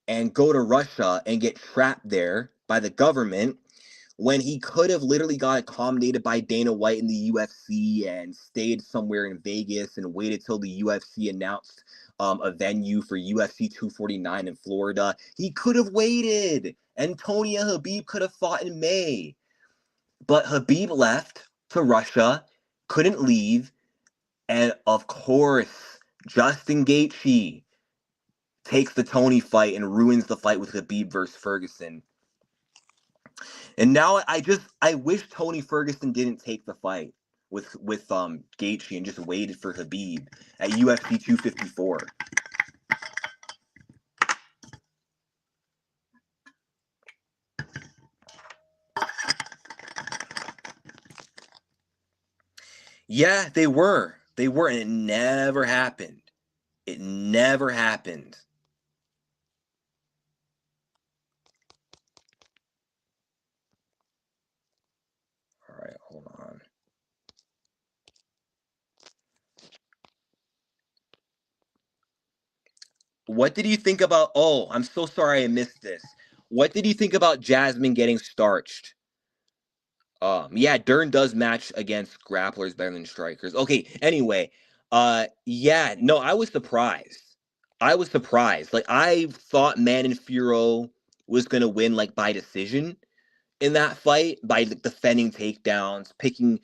and go to Russia and get trapped there by the government, when he could have literally got accommodated by Dana White in the UFC and stayed somewhere in Vegas and waited till the UFC announced a venue for UFC 249 in Florida. He could have waited, and Tony and Khabib could have fought in May. But Khabib left to Russia, couldn't leave, and of course, Justin Gaethje takes the Tony fight and ruins the fight with Khabib versus Ferguson. And now I wish Tony Ferguson didn't take the fight with Gaethje and just waited for Khabib at UFC 254. Yeah, they were, and it never happened. It never happened. All right, hold on. What did you think about? Oh, I'm so sorry I missed this. What did you think about Jasmine getting starched? Yeah, Dern does match against grapplers better than strikers. Okay, anyway, yeah, no, I was surprised. Like, I thought Manon Furo was gonna win like by decision in that fight by defending takedowns, picking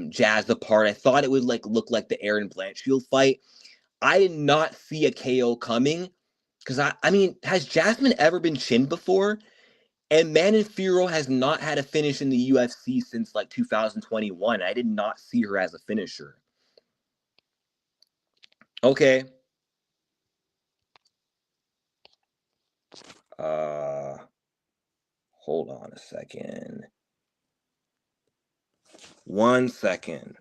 Jazz apart. I thought it would like look like the Aaron Blanchfield fight. I did not see a KO coming because I mean, has Jasmine ever been chinned before? And Manon Furo has not had a finish in the UFC since like 2021. I did not see her as a finisher. Okay. Hold on a second. 1 second.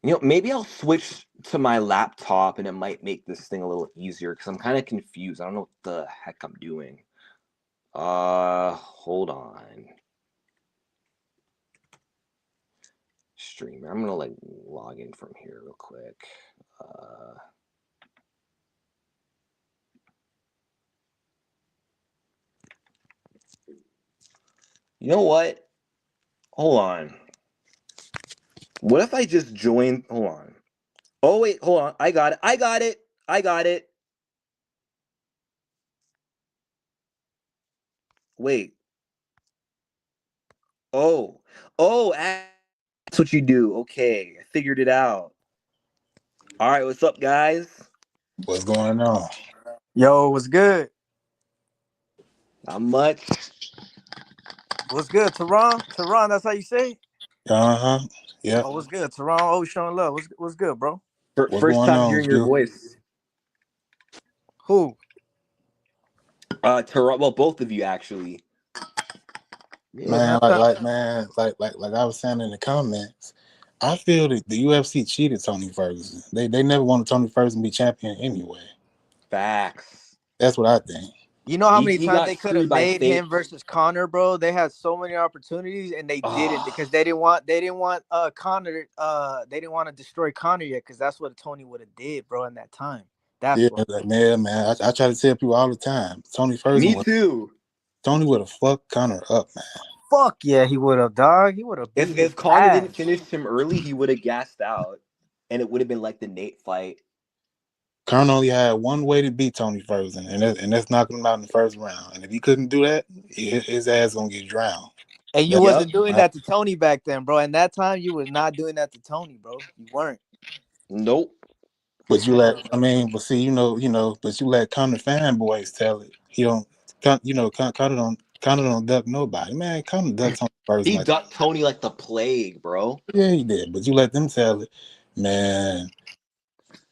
You know, maybe I'll switch to my laptop and it might make this thing a little easier because I'm kind of confused. I don't know what the heck I'm doing. Hold on. Streamer. I'm gonna like log in from here real quick. You know what? Hold on. What if I just join? Hold on. Oh, wait, hold on. I got it. Wait. Oh, that's what you do. Okay, I figured it out. All right, what's up, guys? What's going on? Yo, what's good? Not much. What's good, Tehran? Tehran, that's how you say it? Uh-huh. Yeah. Oh, what's good, Tehran? Oh, showing love. What's good, bro? What's First going time on, hearing your Q? voice. Who? Well, both of you actually. Yeah, Man, man. like I was saying in the comments, I feel that the UFC cheated Tony Ferguson. They never wanted Tony Ferguson to be champion anyway. Facts. That's what I think. You know how many He times got they could have screwed by made fate. him versus Connor, bro? They had so many opportunities and they didn't because they didn't want Connor they didn't want to destroy Connor yet because that's what Tony would have did, bro, in that time. That's Yeah, what. man. I try to tell people all the time. Me too. Tony would have fucked Connor up, man. Fuck yeah, he would have, dog. He would have beat his If Connor ass. didn't finish him early, he would have gassed out, and it would have been like the Nate fight. Connor only had one way to beat Tony Ferguson, and that's knocking him out in the first round. And if he couldn't do that, his ass gonna get drowned. And you That's wasn't doing right. that to Tony back then, bro. And that time you was not doing that to Tony, bro. You weren't. Nope. But but see, but you let Connor fanboys tell it. Connor don't duck nobody. Man, Connor ducks on the first He like, ducked Tony like the plague, bro. yeah, he did. But you let them tell it, man.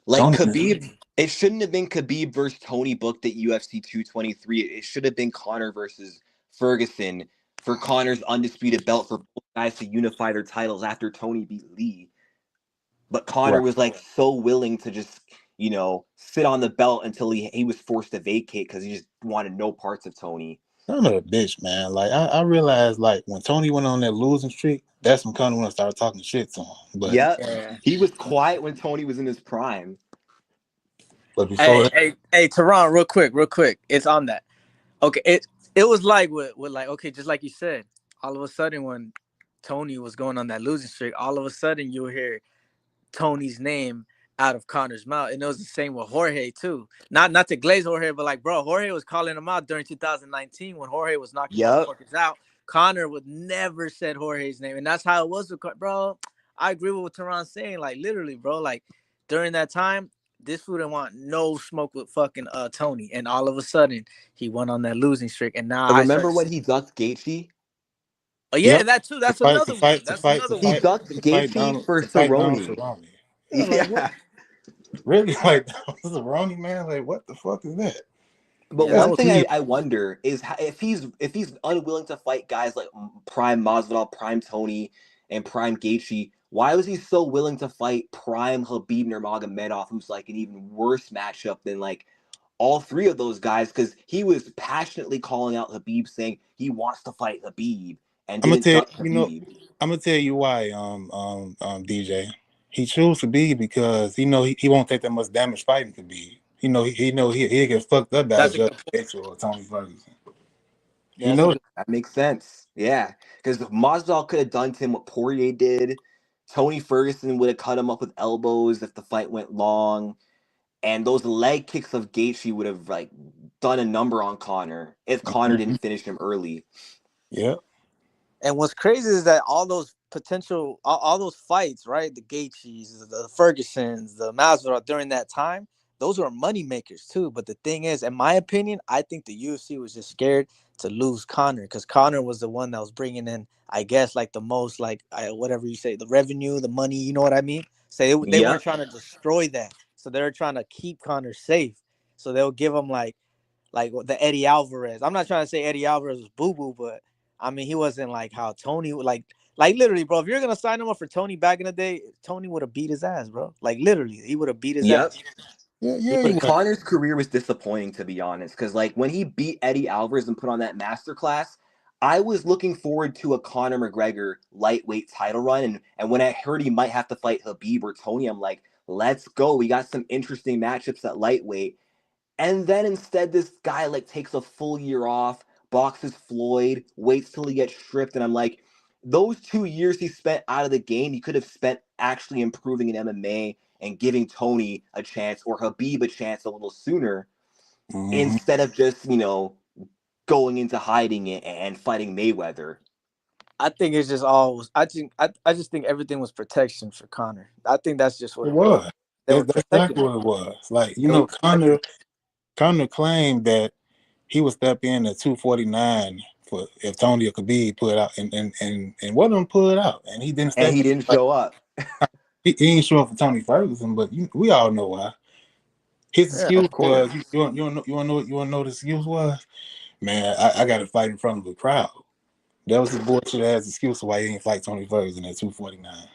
Like Tony, Khabib, it shouldn't have been Khabib versus Tony booked at UFC 223. It should have been Connor versus Ferguson for Connor's undisputed belt for both guys to unify their titles after Tony beat Lee. But Connor right. was like so willing to just, sit on the belt until he was forced to vacate because he just wanted no parts of Tony. Son of a bitch, man. Like I realized, like when Tony went on that losing streak, that's when Conor went to start talking shit to him. But Yep. Yeah. He was quiet when Tony was in his prime. before Hey, that, hey, hey, Teron, real quick. It's on that. Okay, it was like with like okay, just like you said, all of a sudden when Tony was going on that losing streak, all of a sudden you hear Tony's name out of Connor's mouth, and it was the same with Jorge too. Not to glaze Jorge, but like bro, Jorge was calling him out during 2019 when Jorge was knocking Yep. motherfuckers out. Connor would never said Jorge's name, and that's how it was with bro. I agree with what Teron's saying. Like literally, bro. Like during that time, this fool didn't want no smoke with fucking Tony, and all of a sudden he went on that losing streak, and now I Remember started. when he ducked Gaethje? Oh yeah, yep, that too. to That's fight, to another one. fight, to That's fight, to another He one. fight, ducked to fight Gaethje Donald, for to fight Donald Cerrone. Cerrone. Yeah, like what? Yeah. Really? Like Cerrone, man? Like what the fuck is that? But Yeah, that That's one was thing cheating. I wonder is if he's unwilling to fight guys like Prime Masvidal, Prime Tony, and Prime Gaethje, why was he so willing to fight Prime Khabib Nurmagomedov, who's like an even worse matchup than like all three of those guys? Because he was passionately calling out Khabib, saying he wants to fight Khabib and I'm gonna didn't tell you, duck Khabib. I'm gonna tell you why. DJ, he chose to be because he know he won't take that much damage fighting to be. He know he get fucked up by that's a Judge good point. Gaethje or Tony Ferguson. Yeah, He that's a know that. good. That makes sense. Yeah, because Masvidal could have done to him what Poirier did. Tony Ferguson would have cut him up with elbows if the fight went long. And those leg kicks of Gaethje would have like done a number on Connor if Connor Mhm. didn't finish him early. Yeah. And what's crazy is that all those potential, all those fights, right? The Gaethjes, the Fergusons, the Masvidal during that time, those were money makers too. But the thing is, in my opinion, I think the UFC was just scared to lose Connor because Connor was the one that was bringing in, I guess, like the most, like whatever you say, the revenue, the money. You know what I mean? So they weren't Yep. trying to destroy that. So they were trying to keep Connor safe. So they'll give him like the Eddie Alvarez. I'm not trying to say Eddie Alvarez was boo boo, but I mean he wasn't like how Tony would like literally, bro. If you're gonna sign him up for Tony back in the day, Tony would have beat his ass, bro. Like literally, he would have beat his Yep. ass. Yeah. He Yeah. would You have. went. Connor's career was disappointing, to be honest, because like when he beat Eddie Alvarez and put on that masterclass, I was looking forward to a Conor McGregor lightweight title run, and when I heard he might have to fight Khabib or Tony, I'm like, let's go. We got some interesting matchups at lightweight. And then instead, this guy like takes a full year off, boxes Floyd, waits till he gets stripped, and I'm like, those 2 years he spent out of the game, he could have spent actually improving in MMA and giving Tony a chance or Habib a chance a little sooner Mm-hmm. instead of just going into hiding it and fighting Mayweather. I think it's just all. I just think everything was protection for Connor. I think that's just what It it was. was. They were That's protecting exactly him. what it was. Like They were protecting him. Connor claimed that he would step in at 249 for if Tony or Khabib put out and one of them put out and he didn't And step he in. didn't Like show up. he ain't showing for Tony Ferguson, but we all know why. His Yeah, excuse Of was course. you wanna know what the excuse was? Man, I got to fight in front of a crowd. That was his bullshit ass excuse why he didn't fight Tony Ferguson at 249.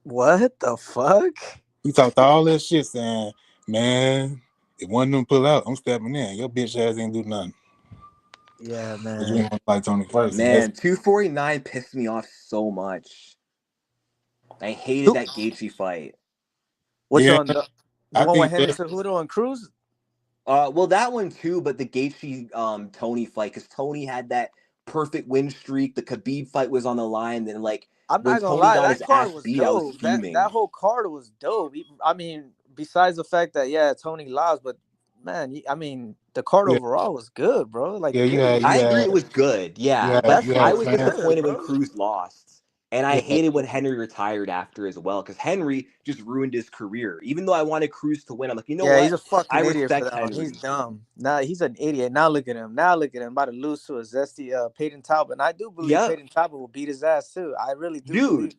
what the fuck? He talked all that shit saying, man, if one of them pull out, I'm stepping in. Your bitch ass ain't do nothing. Yeah, But you man. ain't want to fight Tony Ferguson. That's Man, 249 pissed me off so much. I hated Who? that Gaethje fight. Which yeah. one? The I one with think Henry that Cejudo and Cruz? Well, that one too, but the Gaethje Tony fight, because Tony had that perfect win streak. The Khabib fight was on the line. Then, like I'm when not gonna Tony lie, got that his card ass was beat, I was dope. That fuming. whole card was dope. I mean, besides the fact that yeah, Tony lost, but man, I mean, the card yeah, overall was good, bro. Like yeah, you had literally, you I agree, had it was good, you yeah, had but that you shit I had was was fans. good, disappointed when bro. Cruz lost, and I Yeah, hated when Henry retired after as well, because Henry just ruined his career. Even though I wanted Cruz to win, I'm like, you know Yeah, he's what? a I fucking idiot for respect that one. He's Henry, dumb. Now he's an idiot. Now look at him. Now look at him. About to lose to a zesty Peyton Talbot. And I do believe yep, Peyton Talbot will beat his ass too. I really do believe. dude,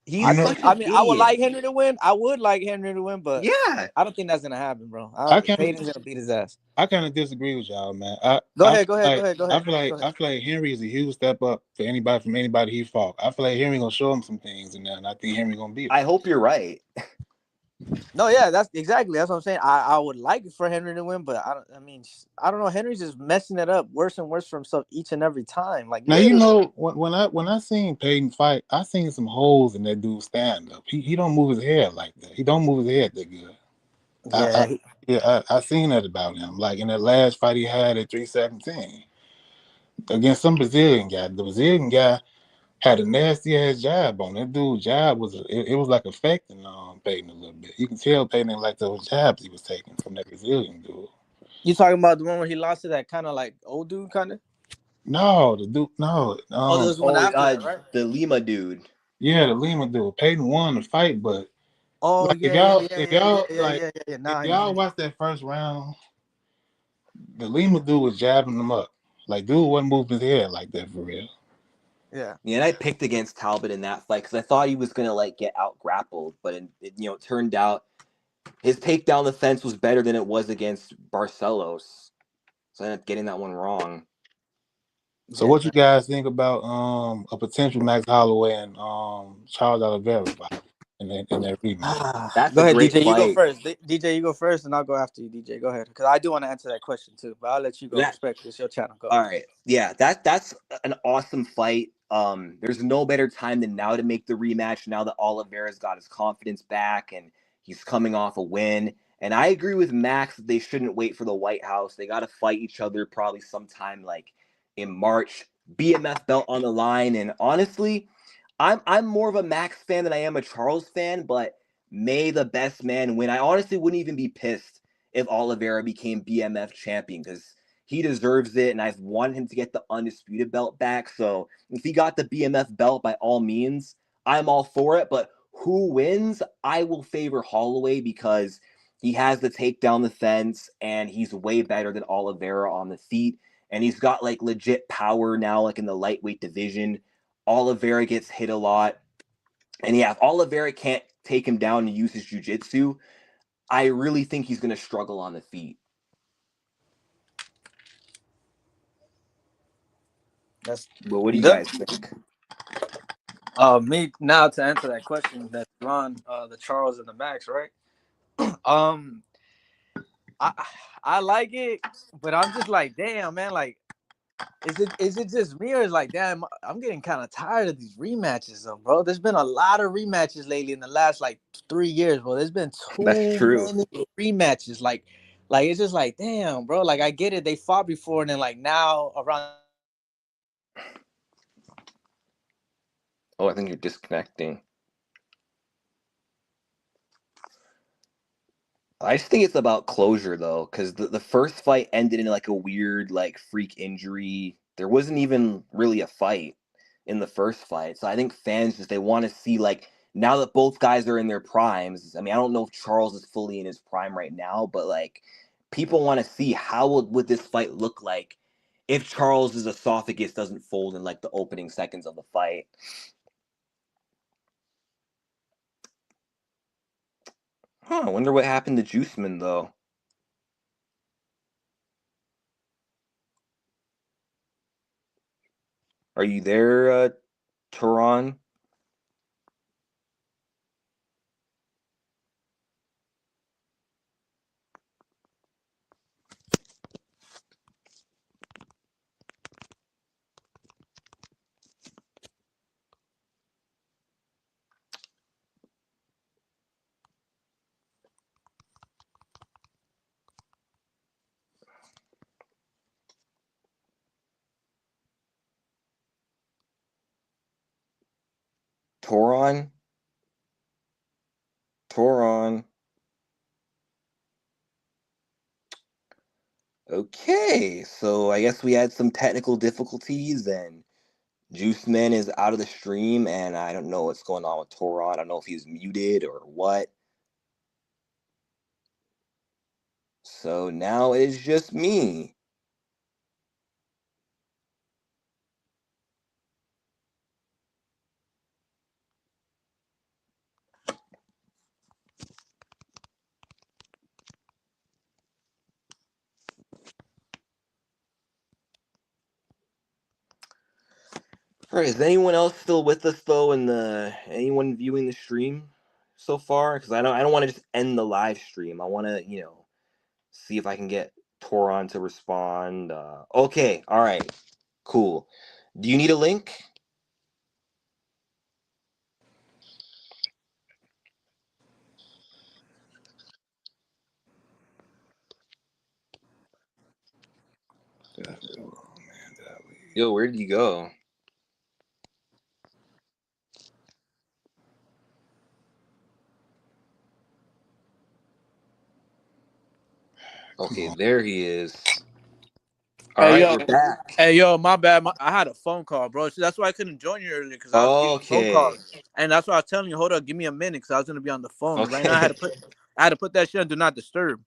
he's you know, such I an mean, I would idiot. like Henry to win. I would like Henry to win, but Yeah, I don't think that's gonna happen, bro. I kind Peyton's gonna beat his ass. I kind of disagree with y'all, man. Go I ahead. feel Go ahead. Go like ahead. Go ahead. Go ahead. I feel like Henry is a huge step up for anybody from anybody he fought. I feel like Henry gonna show him some things, and I think Henry gonna beat him. I hope you're right. No, yeah, that's what I'm saying. I would like for Henry to win, but I don't know. Henry's just messing it up worse and worse for himself each and every time. Like, Now you know when I seen Peyton fight, I seen some holes in that dude's stand up. He don't move his head like that. He don't move his head that good. yeah, I seen that about him. Like in that last fight he had at 317 against some Brazilian guy. The Brazilian guy had a nasty ass jab on that dude's jab it was like affecting Peyton a little bit. You can tell Peyton didn't like those jabs he was taking from that Brazilian dude. you talking about the one where he lost to that kind of like old dude, kind of? No, the dude, no, Oh, there was one after that, right? The Lima dude. yeah, the Lima dude. Peyton won the fight, but Oh like yeah, yeah, yeah, if yeah, yeah, y'all yeah, like yeah, yeah, yeah. Now if I y'all know. watch that first round, the Lima dude was jabbing him up. Like dude wasn't moving his head like that for real. Yeah. Yeah, and I picked against Talbot in that fight because I thought he was gonna like get out grappled, but it turned out his takedown defense was better than it was against Barcelos, so I ended up getting that one wrong. So Yeah. what you guys think about a potential Max Holloway and Charles Oliveira fight in that rematch? That's Go a ahead, great DJ. You go fight. first. DJ, you go first, and I'll go after you. DJ, go ahead, because I do want to answer that question too. But I'll let you go. That Respect, it's your channel. Go. All right. Yeah, that's an awesome fight. There's no better time than now to make the rematch now that Oliveira's got his confidence back and he's coming off a win. And I agree with Max that they shouldn't wait for the White House. They got to fight each other probably sometime like in March. BMF belt on the line. And honestly, I'm more of a Max fan than I am a Charles fan, but may the best man win. I honestly wouldn't even be pissed if Oliveira became BMF champion because he deserves it, and I've wanted him to get the undisputed belt back. So if he got the BMF belt, by all means, I'm all for it. But who wins? I will favor Holloway because he has the takedown defense, and he's way better than Oliveira on the feet. And he's got like legit power now, like in the lightweight division. Oliveira gets hit a lot. And yeah, if Oliveira can't take him down and use his jiu-jitsu, I really think he's going to struggle on the feet. That's But what do you guys think? me now to answer that question. That's Ron, the Charles and the Max, right? Um, I I like it, but I'm just like, damn, man, like. Is it just me or is like, damn, I'm getting kind of tired of these rematches though, bro. There's been a lot of rematches lately in the last like 3 years, bro. There's been That's too true. many rematches. Like it's just like, damn, bro. Like I get it, they fought before, and then like now around. Oh, I think you're disconnecting. I just think it's about closure though, because the first fight ended in like a weird like freak injury. There wasn't even really a fight in the first fight. So I think fans just they want to see like now that both guys are in their primes. I mean, I don't know if Charles is fully in his prime right now, but like people want to see how would this fight look like if Charles's esophagus doesn't fold in like the opening seconds of the fight. I wonder what happened to Juiceman though. Are you there, Tehran? Toron? Toron. Okay, so I guess we had some technical difficulties and Juiceman is out of the stream and I don't know what's going on with Toron. I don't know if he's muted or what. So now it is just me. All right, is anyone else still with us though? Anyone viewing the stream? so far? Because I don't want to just end the live stream. I want to, see if I can get Toron to respond. Okay, all right, cool. Do you need a link? Yo, where did you go? Okay, there he is. All right, we're back. Hey, yo, my bad. I had a phone call, bro. So that's why I couldn't join you earlier because I was getting phone calls. And that's why I was telling you, hold up, give me a minute because I was gonna be on the phone. Okay. Right now, I had to put that shit on do not disturb.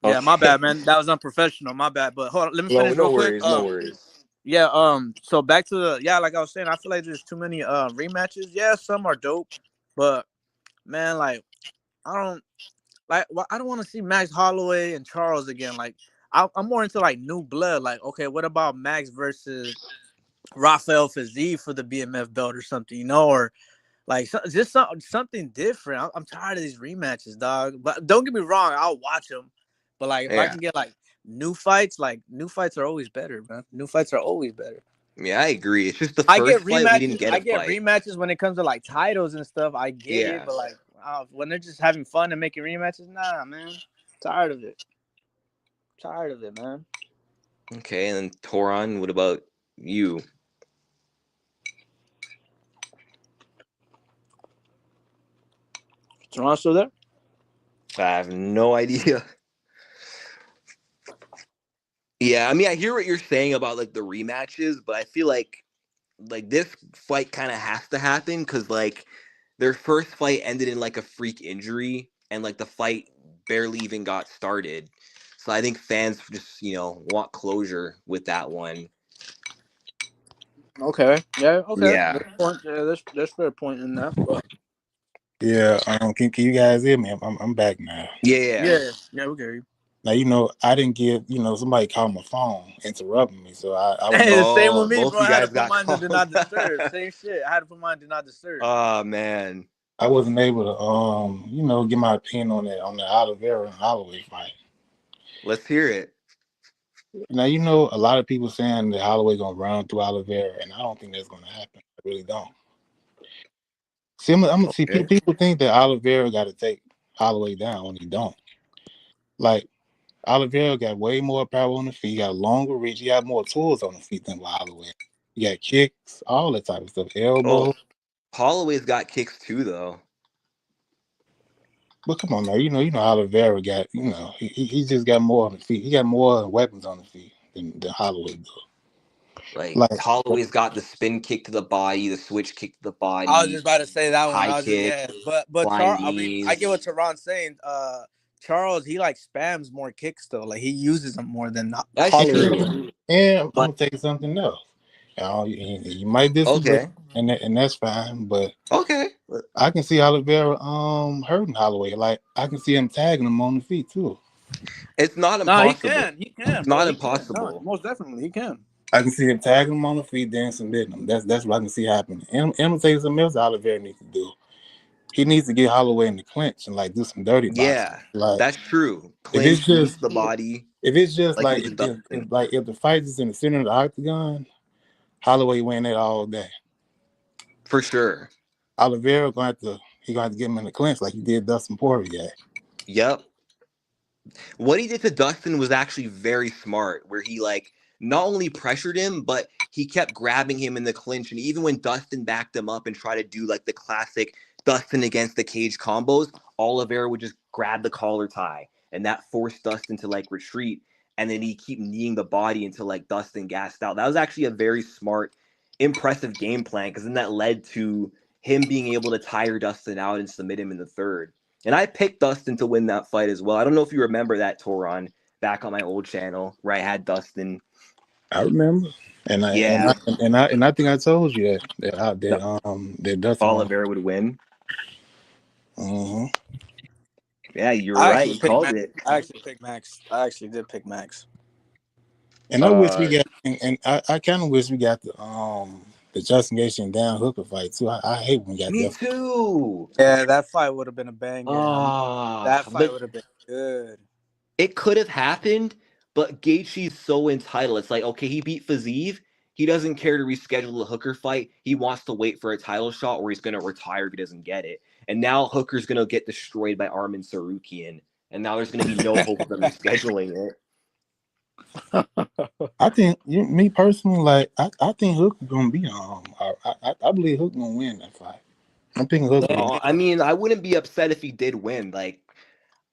Yeah, Okay. my bad, man. That was unprofessional. My bad. But hold on, let me finish No real quick. worries, no worries. Yeah. So back to like I was saying, I feel like there's too many rematches. Yeah, some are dope, but man, like I don't I don't want to see Max Holloway and Charles again. Like I'm more into like new blood. Like okay, what about Max versus Rafael Fiziev for the BMF belt or something, or like just something different. I'm tired of these rematches, dog. But don't get me wrong, I'll watch them. But like if I can get like new fights are always better, man. New fights are always better. Yeah, I agree. It's just the first fight we didn't get a fight. Rematches when it comes to like titles and stuff. I get it, but like when they're just having fun and making rematches, nah, man. Tired of it. Tired of it, man. Okay, and then Toron, what about you? Toron still there? I have no idea. Yeah, I mean, I hear what you're saying about like the rematches, but I feel like this fight kind of has to happen because like their first fight ended in like a freak injury, and like the fight barely even got started. So I think fans just want closure with that one. Okay. Yeah. Okay. Yeah. There's fair point in that. But... Yeah. Can you guys hear me? I'm back now. Yeah. We hear you. Now I didn't get somebody called my phone interrupting me, so I was. Hey, same with me, both bro. you I had to guys put got mine to do not called. disturb. Same shit. I had to put mine to do not disturb. Oh man. I wasn't able to get my opinion on the Oliveira and Holloway fight. Let's hear it. Now a lot of people saying that Holloway gonna run through Oliveira, and I don't think that's gonna happen. I really don't. See, I'm gonna see people think that Oliveira got to take Holloway down when he don't. Like Oliveira got way more power on the feet, he got longer reach, he got more tools on the feet than Holloway. He got kicks, all that type of stuff, elbow. Holloway's got kicks too, though. But come on, man, you know Oliveira got he just got more on the feet. He got more weapons on the feet than Holloway does. Like Holloway's got the spin kick to the body, the switch kick to the body. I was just about to say that one. High kick, but Charles, I mean, I get what Teron's saying. Charles, he like spams more kicks though. Like he uses them more than Holloway. And I'm gonna take something else. You might disagree, and that's fine. But I can see Oliveira hurting Holloway. Like I can see him tagging him on the feet too. It's not impossible. He can. It's not impossible. No, most definitely, he can. I can see him tagging him on the feet, then submitting him. That's what I can see happening. And I'm gonna tell you something else Oliveira needs to do. He needs to get Holloway in the clinch and like do some dirty boxing. Yeah, like, that's true. Clinch, if it's just the body. If it's just like if the fight is in the center of the octagon, Holloway win it all day. For sure. Oliveira gonna have to get him in the clinch like he did Dustin Poirier. Yep. What he did to Dustin was actually very smart, where he like not only pressured him, but he kept grabbing him in the clinch. And even when Dustin backed him up and tried to do like the classic Dustin against the cage combos, Oliveira would just grab the collar tie, and that forced Dustin to like retreat. And then he keep kneeing the body until like Dustin gassed out. That was actually a very smart, impressive game plan, because then that led to him being able to tire Dustin out and submit him in the third. And I picked Dustin to win that fight as well. I don't know if you remember that, Toron, back on my old channel where I had Dustin. I remember, and I think I told you that Dustin Oliveira would win. Mm-hmm. Yeah, you're right. You called it. I actually picked Max. I actually did pick Max. And I wish we got, and I kind of wish we got the the Justin Gaethje and Dan Hooker fight too. I hate when we got Me that. too. Yeah, that fight would have been a banger. That fight But would have been good. it could have happened, but Gaethje's so entitled. It's like, okay, he beat Fiziev. He doesn't care to reschedule the Hooker fight. He wants to wait for a title shot or he's going to retire if he doesn't get it. And now Hooker's going to get destroyed by Armin Sarukian. And now there's going to be no hope of them rescheduling it. I think me personally, like I think Hooker gonna be I believe Hooker gonna win that fight. I'm thinking Hooker Yeah, gonna. I mean, I wouldn't be upset if he did win. Like,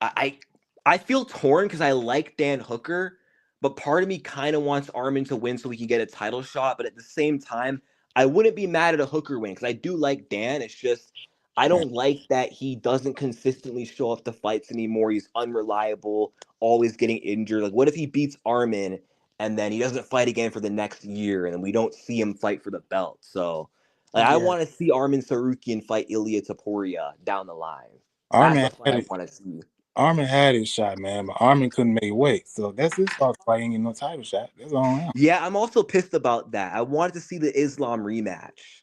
I I feel torn because I like Dan Hooker, but part of me kind of wants Armin to win so we can get a title shot. But at the same time, I wouldn't be mad at a Hooker win because I do like Dan. It's just I don't like that he doesn't consistently show up to fights anymore. He's unreliable, always getting injured. Like, what if he beats Armin and then he doesn't fight again for the next year, and then we don't see him fight for the belt? So, like, I yeah. want to see Armin Sarukian fight Ilya Taporia down the line. That's a Armin fight had I it. want to see. Armin had his shot, man, but Armin couldn't make weight. So that's his fault. Fight ain't getting no title shot. That's on him. Yeah, I'm also pissed about that. I wanted to see the Islam rematch.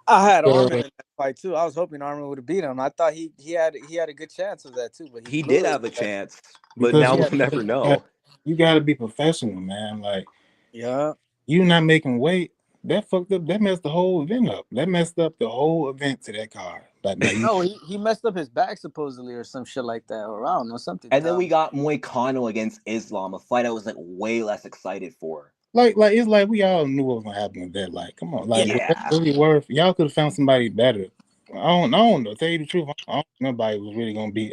I had Armin Uh, in that fight too. I was hoping Armin would have beat him. I thought he had a good chance of that too, but he He blew did it. have a chance, but because now Yeah, we'll never got, know. you got to be professional, man. Like yeah. you not making weight. That fucked up. That messed the whole event up. That messed up the whole event to that card. But now you No, he messed up his back supposedly or some shit like that, or I don't know, something And then we dumb. got Moicano against Islam, a fight I was like way less excited for. like it's like we all knew what was gonna happen with that. Like, come on, like was that Yeah. really worth? Y'all could have found somebody better. I don't know. Tell you the truth, I don't think nobody was really gonna beat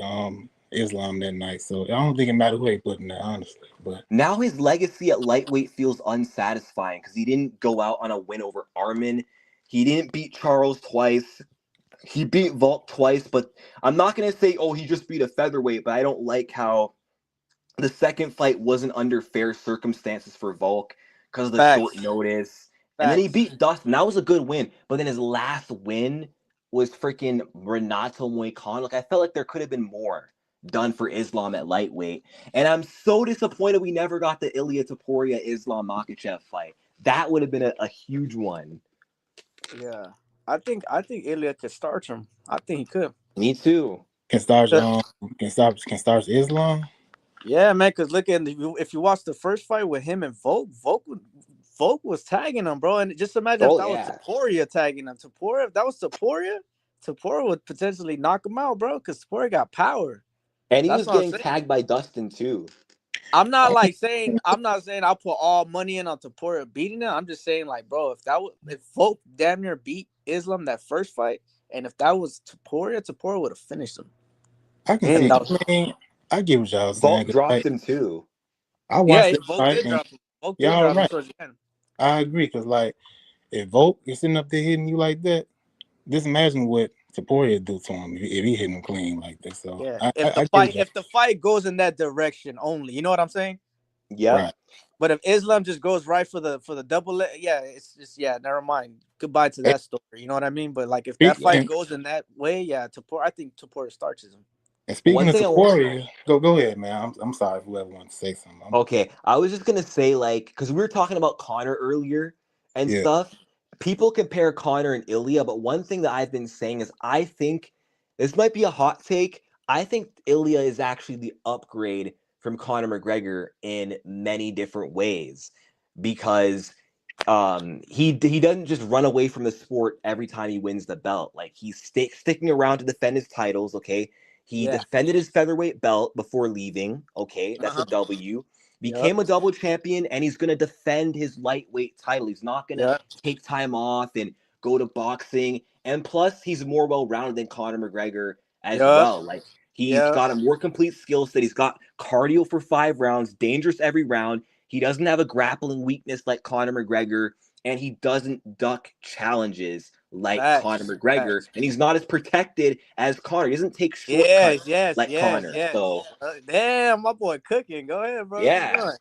Islam that night. So I don't think it mattered who they put in there, honestly. But Now his legacy at lightweight feels unsatisfying because he didn't go out on a win over Armin. He didn't beat Charles twice. He beat Volk twice, but I'm not gonna say, oh, he just beat a featherweight, but I don't like how the second fight wasn't under fair circumstances for Volk because of the short Facts, notice. And then he facts. beat Dustin. That was a good win. But then his last win was freaking Renato Moicano. Like, I felt like there could have been more done for Islam at lightweight. And I'm so disappointed we never got the Ilya Taporia Islam Makhachev fight. That would have been a huge one. Yeah, I think Ilya could start him. I think he could. Me too. can start 'Cause- can start Islam. Yeah, man. Because look at if you watch the first fight with him and Volk was tagging him, bro. And just imagine if Oh, that was yeah. Taporia tagging him. Taporia, if that was Taporia would potentially knock him out, bro. Because Taporia got power. And he That's was what I'm getting saying. tagged by Dustin too. I'm not saying I'll put all money in on Taporia beating him. I'm just saying, like, bro, if Volk damn near beat Islam that first fight, and if that was Taporia would have finished him. I can And see. that was, I mean, I get what y'all saying. Volk 'Cause, dropped like, him too. I watched yeah, that Volk fight, did and drop him. Volk did y'all drop him right. towards the end. I agree because like if Volk is sitting up there hitting you like that, just imagine what Taporia do to him if he hit him clean like that. So Yeah, I get what y'all if the fight goes in that direction only, you know what I'm saying? Yep. right. But if Islam just goes right for the double leg, yeah, it's just never mind. Goodbye to Hey, that story. You know what I mean? But like if that speak, fight Yeah. goes in that way, yeah, I think Taporia starts him. and speaking One of thing I want. Taporia, go ahead, man. I'm sorry if whoever wants to say something. Okay, I was just gonna say, like, because we were talking about Connor earlier and Yeah, stuff. People compare Connor and Ilya, but one thing that I've been saying is I think this might be a hot take. I think Ilya is actually the upgrade from Conor McGregor in many different ways because he doesn't just run away from the sport every time he wins the belt. Like he's sticking around to defend his titles. Okay, he Yeah. defended his featherweight belt before leaving. Okay, that's a Uh-huh. W. Yep. Became a double champion, and he's gonna defend his lightweight title. He's not gonna Yeah. take time off and go to boxing. And plus, he's more well-rounded than Conor McGregor as Yep. well. Like he's Yep. got a more complete skill set. He's got cardio for 5 rounds, dangerous every round. He doesn't have a grappling weakness like Conor McGregor, and he doesn't duck challenges like Conor Facts. McGregor, Facts. and he's not as protected as Conor. He doesn't take Yes. shortcuts Yes. like Yes. Conor. Yes. So Damn, my boy cooking. Go ahead, bro. Keep yeah, going.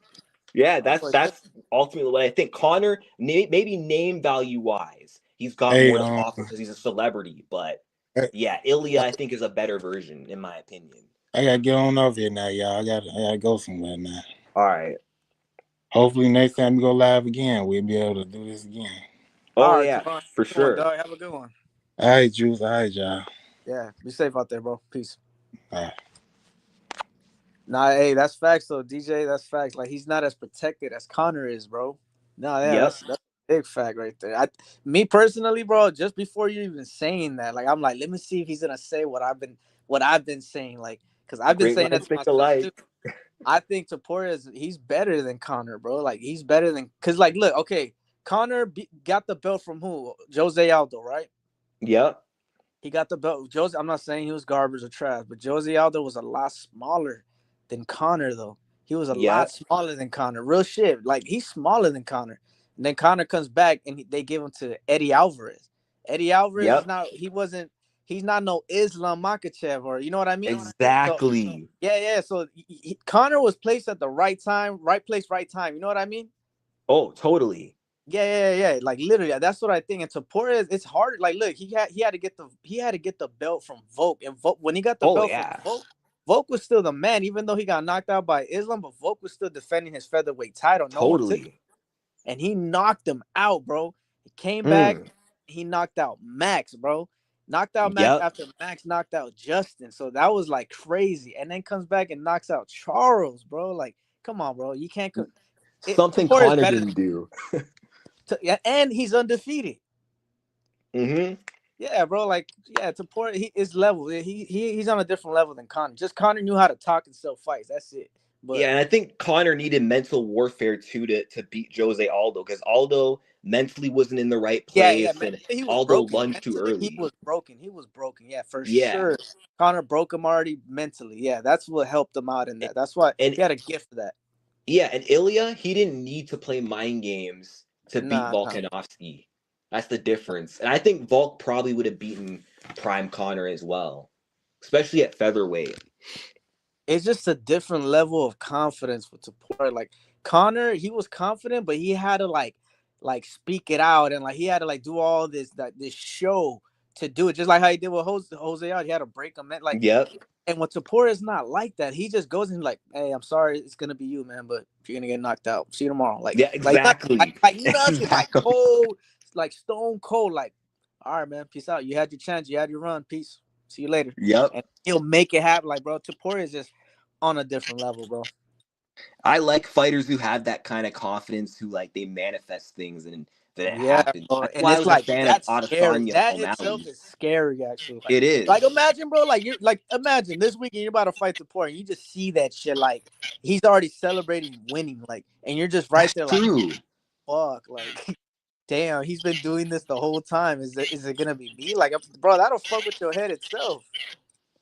yeah, My that's boy that's ultimately what I think. Connor, maybe name value wise, he's got hey, more to offer because he's a celebrity. But I, yeah, Ilya, I think, is a better version in my opinion. I gotta get on over here now, y'all. I gotta go somewhere now. All right. Hopefully next time we go live again, we'll be able to do this again. Oh All right, yeah, Javon. for Good one, sure. dog. Have a good one. All right, Juice. All right, y'all. Yeah, be safe out there, bro. Peace. All right. Nah, hey, that's facts though, DJ. That's facts. Like he's not as protected as Connor is, bro. No, yeah, Yep. that's a big fact right there. Me personally, bro. Just before you even saying that, like I'm like, let me see if he's gonna say what I've been saying, like, because I've been Great saying that minds to think myself too. alike. I think Taporia he's better than Connor, bro. Like he's better than because like look, okay, got the belt from who? Jose Aldo, right? Yep. He got the belt. Jose, I'm not saying he was garbage or trash, but Jose Aldo was a lot smaller than Connor, though. He was a lot Yep. smaller than Connor. Real shit. Like he's smaller than Connor. And then Connor comes back and they give him to Eddie Alvarez. Eddie Alvarez is Yep. not. He's not no Islam Makachev or you know what I mean. So Exactly. yeah. So Connor was placed at the right time, right place, right time. You know what I mean? Oh, totally. Yeah. Like literally, that's what I think. And Taporia, it's hard. Like, look, he had to get the belt from Volk, and Volk, when he got the Oh belt from yeah. Volk was still the man, even though he got knocked out by Islam. But Volk was still defending his featherweight title. No one took it, Totally. and he knocked him out, bro. He came back, Mm. he knocked out Max, bro. Knocked out Max Yep. after Max knocked out Justin. So that was like crazy. And then comes back and knocks out Charles, bro. Like, come on, bro. You can't. Something Taporia is Connor better than didn't do. and he's undefeated. Mm-hmm. Yeah, bro. Like, yeah, Taporia, he is level. He's on a different level than Connor. Just Connor knew how to talk and sell fights. That's it. Yeah, But and I think Connor needed mental warfare too to beat Jose Aldo because Aldo mentally wasn't in the right yeah, place and mentally he was Aldo broken. lunged too Mentally he early. was broken. He was broken. Yeah, for Yeah. sure. Connor broke him already mentally. Yeah, that's what helped him out in that. That's why And he had a gift for that. yeah, and Ilya, he didn't need to play mind games to beat Nah. Volkanovski. That's the difference. And I think Volk probably would have beaten Prime Connor as well, especially at featherweight. It's just a different level of confidence with Taporia. Like Connor, he was confident, but he had to like speak it out and like he had to like do all this show to do it, just like how he did with Jose out. He had to break him, man. Like, Yep. and when Taporia is not like that, he just goes in like, "Hey, I'm sorry, it's gonna be you, man, but you're gonna get knocked out. See you tomorrow." Yeah, Nothing, exactly. like nothing, like Exactly. cold, like stone cold. Like, all right, man, peace out. You had your chance, you had your run. Peace. See you later. Yep. And he'll make it happen. Like, bro, Taporia is just on a different level, bro. I like fighters who have that kind of confidence, who like they manifest things and that it Yeah, happens. bro. That's And why I it's was a like fan of that's scary. Adesanya That itself O'Malley. is scary, actually. Like, It like is. imagine, bro. Like you're like imagine this weekend you're about to fight Taporia, and you just see that shit. Like he's already celebrating winning. Like, and you're just right That's there, like, true. fuck, like, damn, he's been doing this the whole time. Is it gonna be me? Like, bro, that'll fuck with your head itself.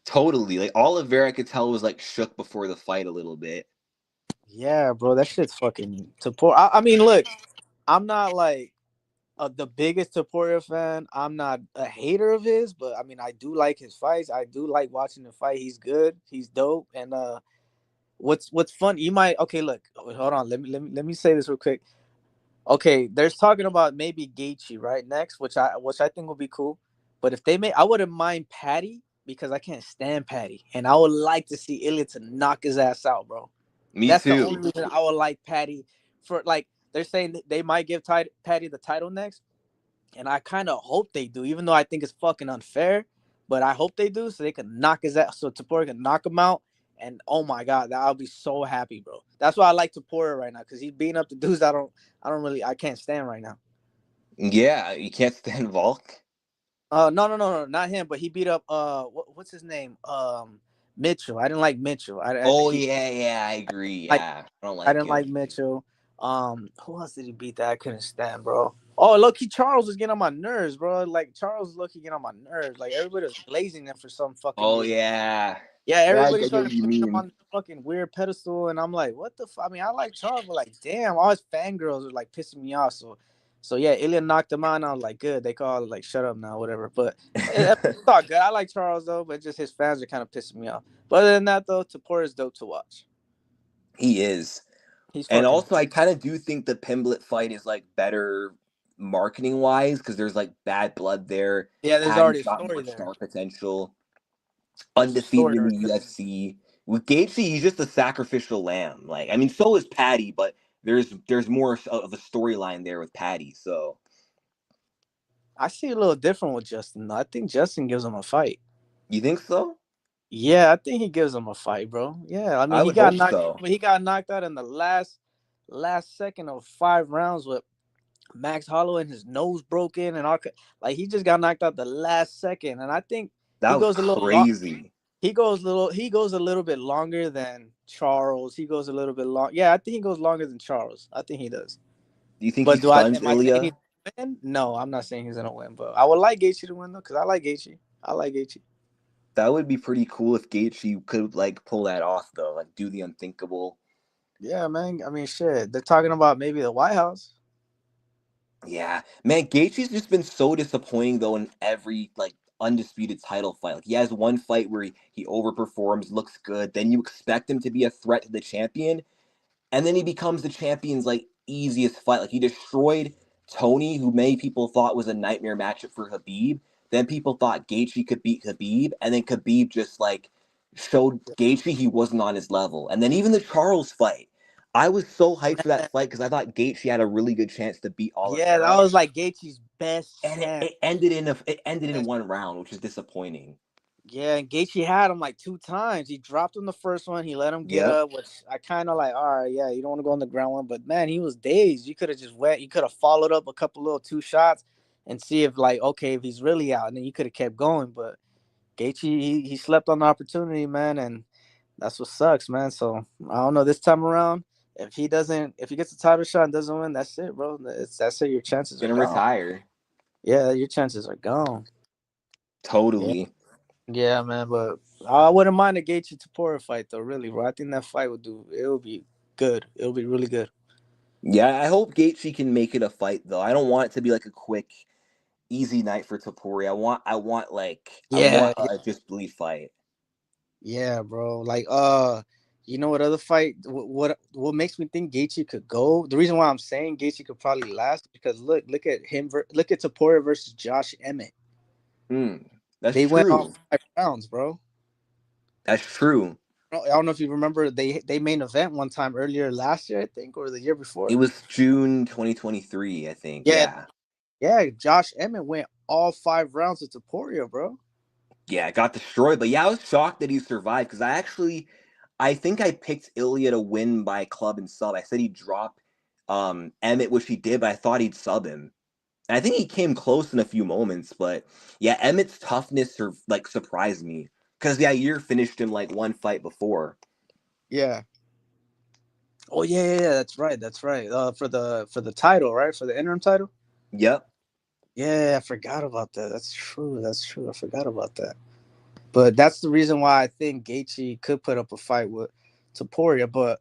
Totally. Like Oliveira, I could tell was like shook before the fight a little bit. Yeah, bro, that shit's fucking Taporia. I mean, look, I'm not like the biggest Taporia fan. I'm not a hater of his, but I mean, I do like his fights. I do like watching him fight. He's good. He's dope. And what's fun? You might okay. Look, hold on. Let me say this real quick. Okay, there's talking about maybe Gaethje right next, which I think would be cool. But if they may, I wouldn't mind Patty because I can't stand Patty, and I would like to see Ilya to knock his ass out, bro. Me That's the too. only reason I would like Patty for like. They're saying that they might give Patty the title next. And I kind of hope they do, even though I think it's fucking unfair. But I hope they do, so they can knock his ass, so Taporia can knock him out. And oh my god, I'll be so happy, bro. That's why I like Taporia right now, because he's beating up the dudes I can't stand right now. Yeah, you can't stand Volk. No, not him, but he beat up what's his name? Mitchell. I didn't like Mitchell. Oh yeah, I agree. Like Yeah, I don't I like didn't him. like Mitchell. Who else did he beat that I couldn't stand, bro? Oh, Loki Charles was getting on my nerves, bro. Like Charles Loki getting on my nerves. Like everybody was blazing him for some fucking Oh reason. yeah. Yeah, Yeah, I everybody get started what you putting him on mean. the fucking weird pedestal, and I'm like, what the fuck? I mean, I like Charles, but like, damn, all his fangirls are like pissing me off. So yeah, Ilya knocked him out, and I was like, good. They call it like, shut up now, whatever. But it's all good. I like Charles though, but just his fans are kind of pissing me off. But other than that, though, Taporia is dope to watch. He is. He's And fucking. also, I kind of do think the Pimblett fight is like better marketing wise because there's like bad blood there. Yeah, there's already Patty's a got story more there. star potential. There's a Undefeated story in right the there. UFC. With Gaethje, he's just a sacrificial lamb. Like, I mean, so is Patty, but there's more of a storyline there with Patty. So I see a little different with Justin, though. I think Justin gives him a fight. You think so? Yeah, I think he gives him a fight, bro. Yeah, I mean I would hope so. he got knocked out in the last second of 5 rounds with Max Holloway and his nose broken and all. Like he just got knocked out the last second, and I think That he was goes a little long. crazy. He goes a little bit longer than Charles. He goes a little bit long. Yeah, I think he goes longer than Charles. I think he does. Do you think he But stuns am I saying he's Ilya? gonna win? No, I'm not saying he's gonna win. But I would like Gaethje to win though, because I like Gaethje. I like Gaethje. That would be pretty cool if Gaethje could like pull that off though, like do the unthinkable. Yeah, man. I mean, shit. They're talking about maybe the White House. Yeah, man, Gaethje's just been so disappointing though in every like undisputed title fight. Like he has one fight where he overperforms, looks good, then you expect him to be a threat to the champion, and then he becomes the champion's like easiest fight. Like he destroyed Tony, who many people thought was a nightmare matchup for Khabib. Then people thought Gaethje could beat Khabib, and then Khabib just like showed Gaethje he wasn't on his level. And then even the Charles fight, I was so hyped for that fight because I thought Gaethje had a really good chance to beat Yeah, that Oliveira, was like Gaethje's best and it, chance. it ended in one round, which is disappointing. Yeah, and Gaethje had him like 2 times. He dropped him the first one. He let him get Yep. up, which I kind of like. All right, yeah, you don't want to go on the ground one, but man, he was dazed. You could have just went. You could have followed up a couple little 2 shots and see if like okay if he's really out, and then you could have kept going. But Gaethje he slept on the opportunity, man, and that's what sucks, man. So I don't know this time around. If he gets a title shot and doesn't win, that's it, bro. That's it. Your chances are Gonna gone. retire. Yeah, your chances are gone. Yeah. Totally. Yeah, man, but I wouldn't mind a Gaethje Topuria fight though, really, bro. I think that fight it would be good. It would be really good. Yeah, I hope Gaethje can make it a fight though. I don't want it to be like a quick, easy night for Topuria. I Yeah, want a disbelief fight. yeah, bro. Like, you know what other fight? What makes me think Gaethje could go? The reason why I'm saying Gaethje could probably last because look at him. Look at Topuria versus Josh Emmett. Hmm, that's They went all true. 5 rounds, bro. That's true. I don't know if you remember they main event one time earlier last year, I think, or the year It before. was June 2023, I think. Yeah, Yeah. yeah. Josh Emmett went all 5 rounds with Topuria, bro. Yeah, it got destroyed. But yeah, I was shocked that he survived because I think I picked Ilya to win by club and sub. I said he'd drop Emmett, which he did, but I thought he'd sub him. And I think he came close in a few moments, but yeah, Emmett's toughness like surprised me because Yair finished him like one fight before. Yeah. Oh yeah. That's right. That's right. For the title, right? For the interim title. Yep. Yeah, I forgot about that. That's true. That's true. I forgot about that. But that's the reason why I think Gaethje could put up a fight with Topuria. But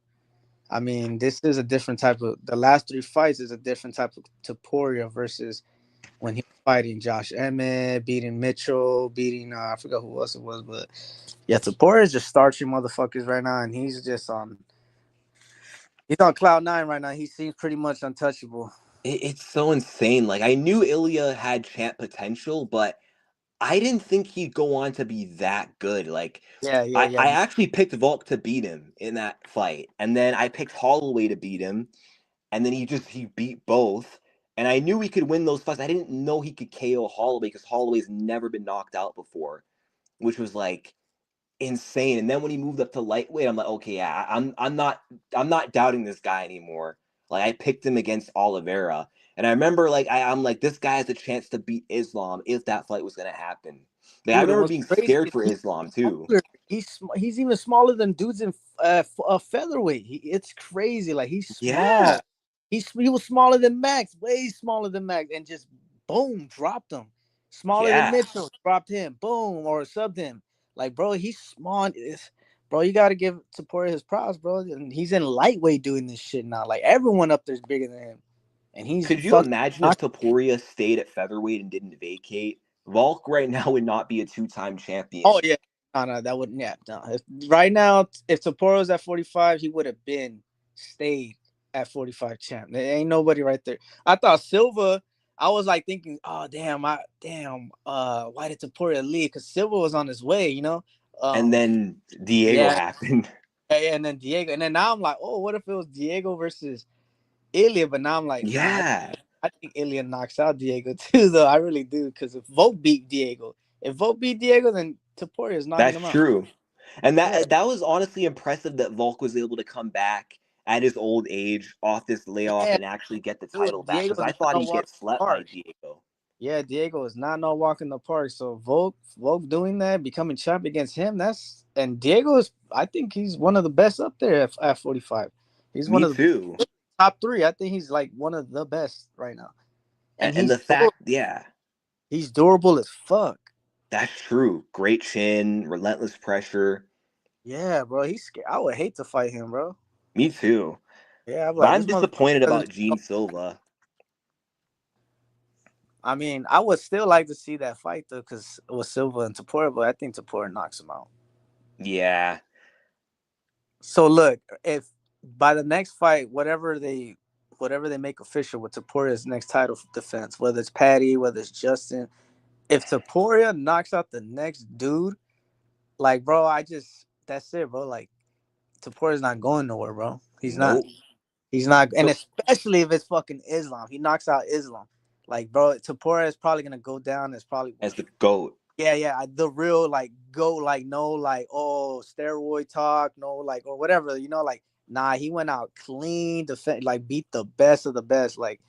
I mean, this is a different type of. The last 3 fights is a different type of Topuria versus when he was fighting Josh Emmett, beating Mitchell, beating I forgot who else it was, but yeah, Topuria is just starching motherfuckers right now, and he's on cloud 9 right now. He seems pretty much untouchable. It's so insane. Like I knew Ilya had champ potential, but I didn't think he'd go on to be that good. Like Yeah. I actually picked Volk to beat him in that fight, and then I picked Holloway to beat him, and then he beat both. And I knew he could win those fights. I didn't know he could KO Holloway because Holloway's never been knocked out before, which was like insane. And then when he moved up to lightweight, I'm like, okay, yeah, I'm not doubting this guy anymore. Like I picked him against Oliveira, and I remember like I'm like this guy has a chance to beat Islam if that fight was gonna happen. Like I Dude, and remember what's being crazy scared is for Islam too. smaller. He's even smaller than dudes in featherweight. It's crazy. Like he's small. Yeah, He was smaller than Max, way smaller than Max, and just boom, dropped him. Smaller than yeah. Mitchell, dropped him, boom, or subbed him. Like, bro, he's small. Bro, you got to give Topuria his props, bro. And he's in lightweight doing this shit now. Like everyone up there's bigger than him, and he's Could you fucking. imagine if Topuria stayed at featherweight and didn't vacate? Volk right now would not be a two-time Oh champion. yeah, no, that wouldn't. Yeah, no. Right now, if Sapporo was at 45, he would have been stayed at 45 champ. There ain't nobody right there. I thought Silva. I was like thinking, oh damn, why did Taporia leave? Because Silva was on his way, you know. And then Diego Yeah, happened. and then Diego, and then now I'm like, oh, what if it was Diego versus Ilya? But now I'm like, nah, Yeah. I think Ilya knocks out Diego too, though. I really do, because if Volk beat Diego, then Topuria is knocking That's him out. true. And Yeah, that was honestly impressive that Volk was able to come back at his old age off this layoff yeah, and actually get the dude. title back Diego because is I not thought no he'd walk get in the slept by park. Diego. Yeah, Diego is not no walk in the park. So Volk doing that, becoming champ against him. And Diego is. I think he's one of the best up there at 45. He's one Me of the too. top three. I think he's like one of the best right now. And And the fact, yeah, he's durable as fuck. that's true. Great chin, relentless pressure. Yeah, bro. He's scared. I would hate to fight him, bro. Me too. Yeah, I'm But like I'm this motherfucker disappointed doesn't. about Gene Silva. I mean, I would still like to see that fight though, because with Silva and Topuria, but I think Topuria knocks him out. Yeah. So look, if by the next fight, whatever they make official with Topuria's next title defense, whether it's Patty, whether it's Justin, if Topuria knocks out the next dude, like bro, that's it, bro. Like Topuria's not going nowhere, bro. He's not. Nope. He's not, and So especially if it's fucking Islam. He knocks out Islam. Like, bro, Topuria is probably gonna go down as probably as the GOAT. yeah, the real like go like no like oh steroid talk no like or whatever like nah he went out clean defend like beat the best of the best like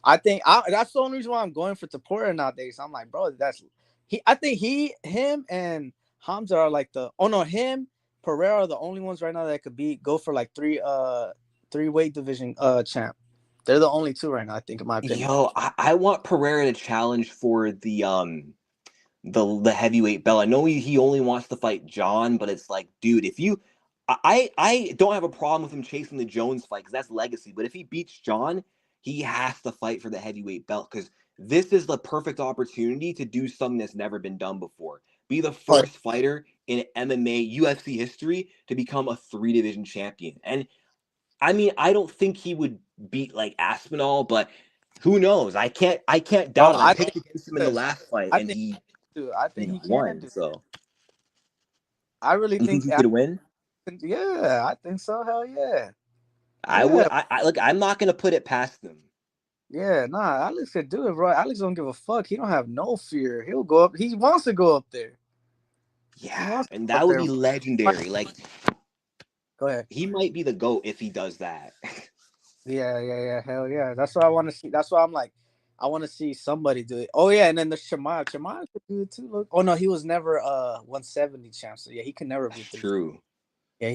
that's the only reason why I'm going for Topuria nowadays. I'm like bro I think him and Hamza are like him Pereira are the only ones right now that could go for like three weight division champ. They're the only two right now I think in my opinion. Yo, I want Pereira to challenge for the heavyweight belt. I know he only wants to fight John, but it's like, dude, if you I don't have a problem with him chasing the Jones fight because that's legacy. But if he beats John, he has to fight for the heavyweight belt because this is the perfect opportunity to do something that's never been done before. Be the Oh, first fighter in MMA UFC history to become a 3 division champion. And I mean, I don't think he would beat like Aspinall, but who knows? I can't bro, doubt him. I I think picked against him in the last fight, I and think he I you think know he can won. do. So I really you think think he could win? yeah, I think so. Hell yeah. I would. Yeah. I look. I'm not gonna put it past them. Yeah. Nah, Alex could do it, bro. Alex don't give a fuck. He don't have no fear. He'll go up. He wants to go up there. He Yeah, wants to and go that up would there. be legendary. Like Go ahead. he might be the GOAT if he does that. Yeah. Hell yeah. That's what I want to see. That's why I'm like, I want to see somebody do it. Oh yeah, and then the Shamaev. Shamaev could do it too. Look. Oh no, he was never 170 champ. So yeah, he could never That's beat the. true. Yeah,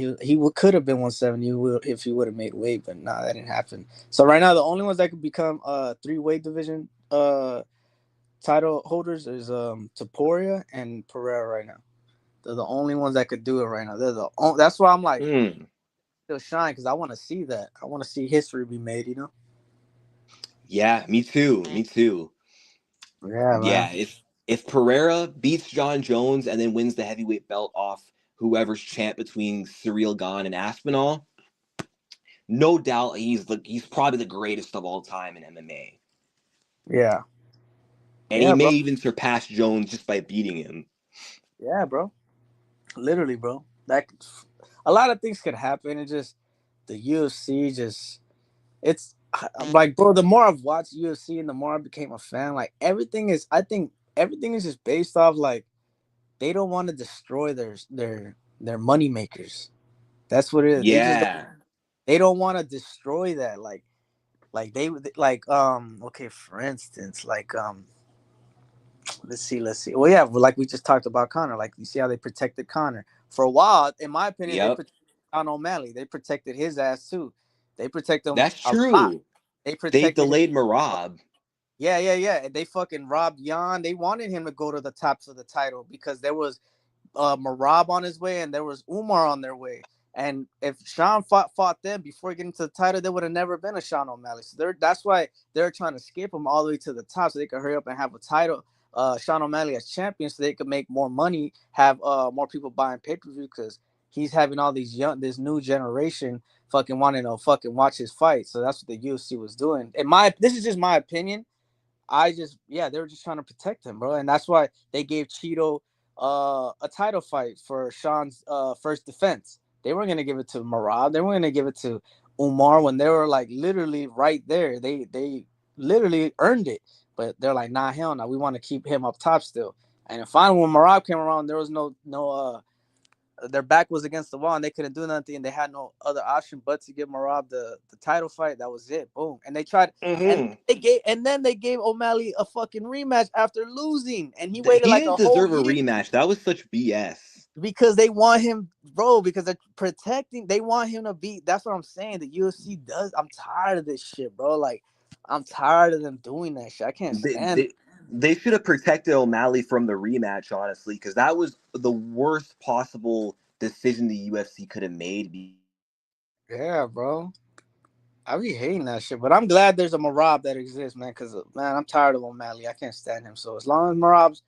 could have been 170 if he would have made weight, but nah, that didn't happen. So right now, the only ones that could become three weight division title holders is Topuria and Pereira right now. They're the only ones that could do it right now. That's why I'm like Mm. still shine because I want to see that. I want to see history be made. Yeah, me too. Me too. Yeah, man. Yeah, if Pereira beats John Jones and then wins the heavyweight belt off whoever's champ between Cyril Gane and Aspinall, no doubt he's probably the greatest of all time in MMA. Yeah. And he Yeah, may bro. even surpass Jones just by beating him. Yeah, bro. Literally, bro. A lot of things could happen. It just the UFC just it's like bro, the more I've watched UFC and the more I became a fan, like I think everything is just based off like they don't want to destroy their money makers. That's what it is. Yeah. They don't want to destroy that. Like they like okay, for instance, like let's see. Well, yeah, like we just talked about Connor. Like you see how they protected Connor for a while. In my opinion, they Yep. protected Sean O'Malley. They protected his ass too. They protect him That's a lot. true. They They protected him. delayed Marab. Yeah. They fucking robbed Jan. They wanted him to go to the tops of the title because there was Marab on his way and there was Umar on their way. And if Sean fought them before getting to the title, there would have never been a Sean O'Malley. So that's why they're trying to skip him all the way to the top so they could hurry up and have a title, Sean O'Malley as champion, so they could make more money, have more people buying pay per view because he's having all this new generation fucking wanting to fucking watch his fight. So that's what the UFC was doing. This is just my opinion. They were just trying to protect him, bro, and that's why they gave Cheeto a title fight for Sean's first defense. They weren't gonna give it to Marab. They weren't gonna give it to Umar when they were like literally right there. literally earned it. But they're like, nah, hell no, we want to keep him up top still. And then finally, when Marab came around, there was no their back was against the wall and they couldn't do nothing. And they had no other option but to give Marab the title fight. That was it. Boom. And they tried, and Mm-hmm. they gave O'Malley a fucking rematch after losing, and he waited He like a didn't whole deserve a year rematch. That was such BS. because they want him, bro. Because they're protecting. They want him to be. That's what I'm saying. The UFC does. I'm tired of this shit, bro. Like, I'm tired of them doing that shit. I can't They, stand it. they, they should have protected O'Malley from the rematch, honestly, because that was the worst possible decision the UFC could have made. Yeah, bro. I be hating that shit, but I'm glad there's a Marab that exists, man. Because man, I'm tired of O'Malley. I can't stand him. So as long as Marab's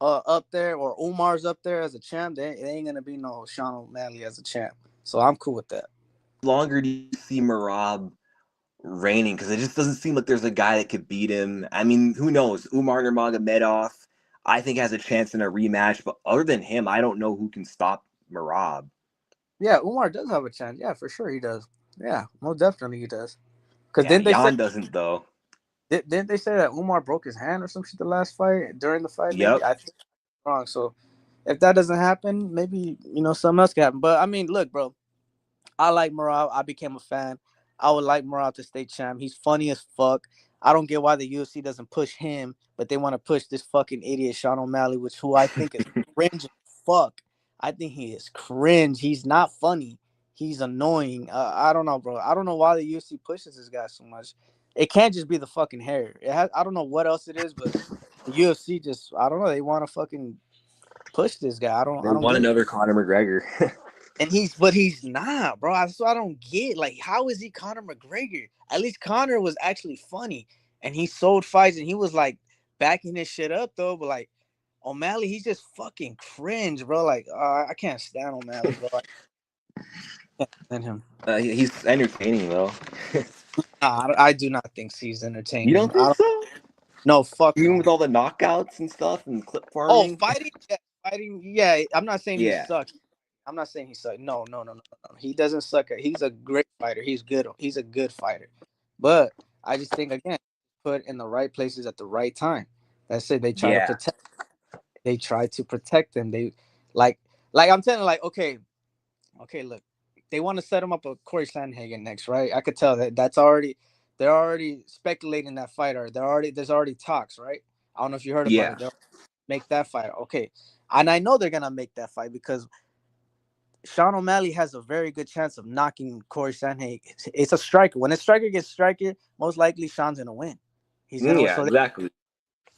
up there or Umar's up there as a champ, there ain't gonna be no Sean O'Malley as a champ. So I'm cool with that. Longer do you see Marab reigning? Because it just doesn't seem like there's a guy that could beat him. I mean, who knows? Umar Nurmagomedov, I think, has a chance in a rematch, but other than him, I don't know who can stop Marab. Yeah, Umar does have a chance. Yeah, for sure he does. Yeah, most definitely he does. Because Yeah, didn't they say Jan doesn't though. didn't they say that Umar broke his hand or some shit the last fight during the fight? Maybe Yep. I think I'm wrong. So if that doesn't happen, maybe something else can happen. But I mean, look, bro. I like Morale. I became a fan. I would like Morale to stay champ. He's funny as fuck. I don't get why the UFC doesn't push him, but they want to push this fucking idiot Sean O'Malley, who I think is cringe as fuck. I think he is cringe. He's not funny. He's annoying. I don't know, bro. I don't know why the UFC pushes this guy so much. It can't just be the fucking hair. I don't know what else it is, but the UFC just I don't know. They want to fucking push this guy. They I don't want get it. another Conor McGregor. And he's not, bro. So I don't get like how is he Conor McGregor? At least Conor was actually funny and he sold fights and he was like backing this shit up though. But like O'Malley, he's just fucking cringe, bro. Like I can't stand O'Malley, bro. I can't stand him. He's entertaining though. Nah, I do not think he's You entertaining. don't I think don't. so? No, fuck Even no. with all the knockouts and stuff and clip Oh, farming? fighting, yeah, fighting, yeah. I'm not saying he Yeah. sucks. I'm not saying he sucks. No. He doesn't suck. He's a great fighter. He's good. He's a good fighter. But I just think again, put in the right places at the right time. That's it. They try to Yeah. protect. They try to protect them. They like like I'm telling you, like okay. Look, they want to set him up with Corey Sandhagen next, right? I could tell that's already they're already speculating that fighter. There's already talks, right? I don't know if you heard about Yeah. it. They're make that fight. Okay. And I know they're gonna make that fight because Sean O'Malley has a very good chance of knocking Corey Sandhagen. It's a striker. When a striker gets striker, most likely Sean's gonna win. He's gonna win. Yeah, So exactly.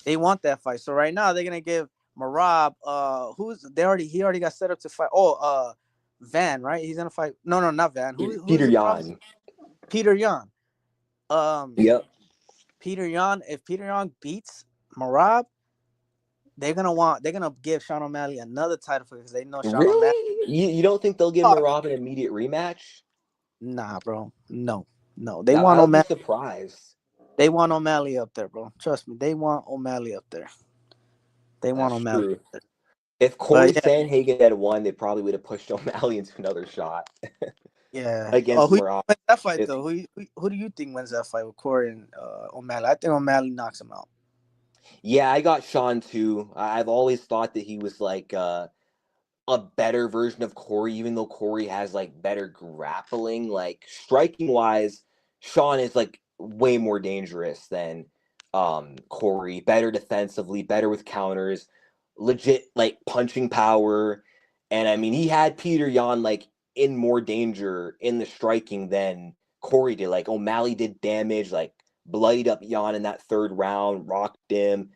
they want that fight. So right now they're gonna give Marab, he already got set up to fight. Oh, Van, right? He's gonna fight. No, not Van. Who Peter is Marab? Yan. Peter Yan. Um, Yep. Peter Yan. If Peter Yan beats Marab, they're gonna give Sean O'Malley another title fight because they know Sean O'Malley. Really? You don't think they'll give Marab an immediate rematch? Nah, bro. No. I would be surprised. They want O'Malley up there, bro. Trust me. They want O'Malley up there. They want That's O'Malley true. up there. If Corey But yeah, Sandhagen had won, they probably would have pushed O'Malley into another shot yeah. Oh, against who Marab. wins that fight If though? Who do you think wins that fight with Corey and O'Malley? I think O'Malley knocks him out. Yeah, I got Sean too. I've always thought that he was like a better version of Corey, even though Corey has like better grappling. Like striking wise, Sean is like way more dangerous than Corey. Better defensively, better with counters, legit like punching power. And I mean, he had Peter Yan like in more danger in the striking than Corey did. Like O'Malley did damage, like bloodied up Yan in that third round, rocked him.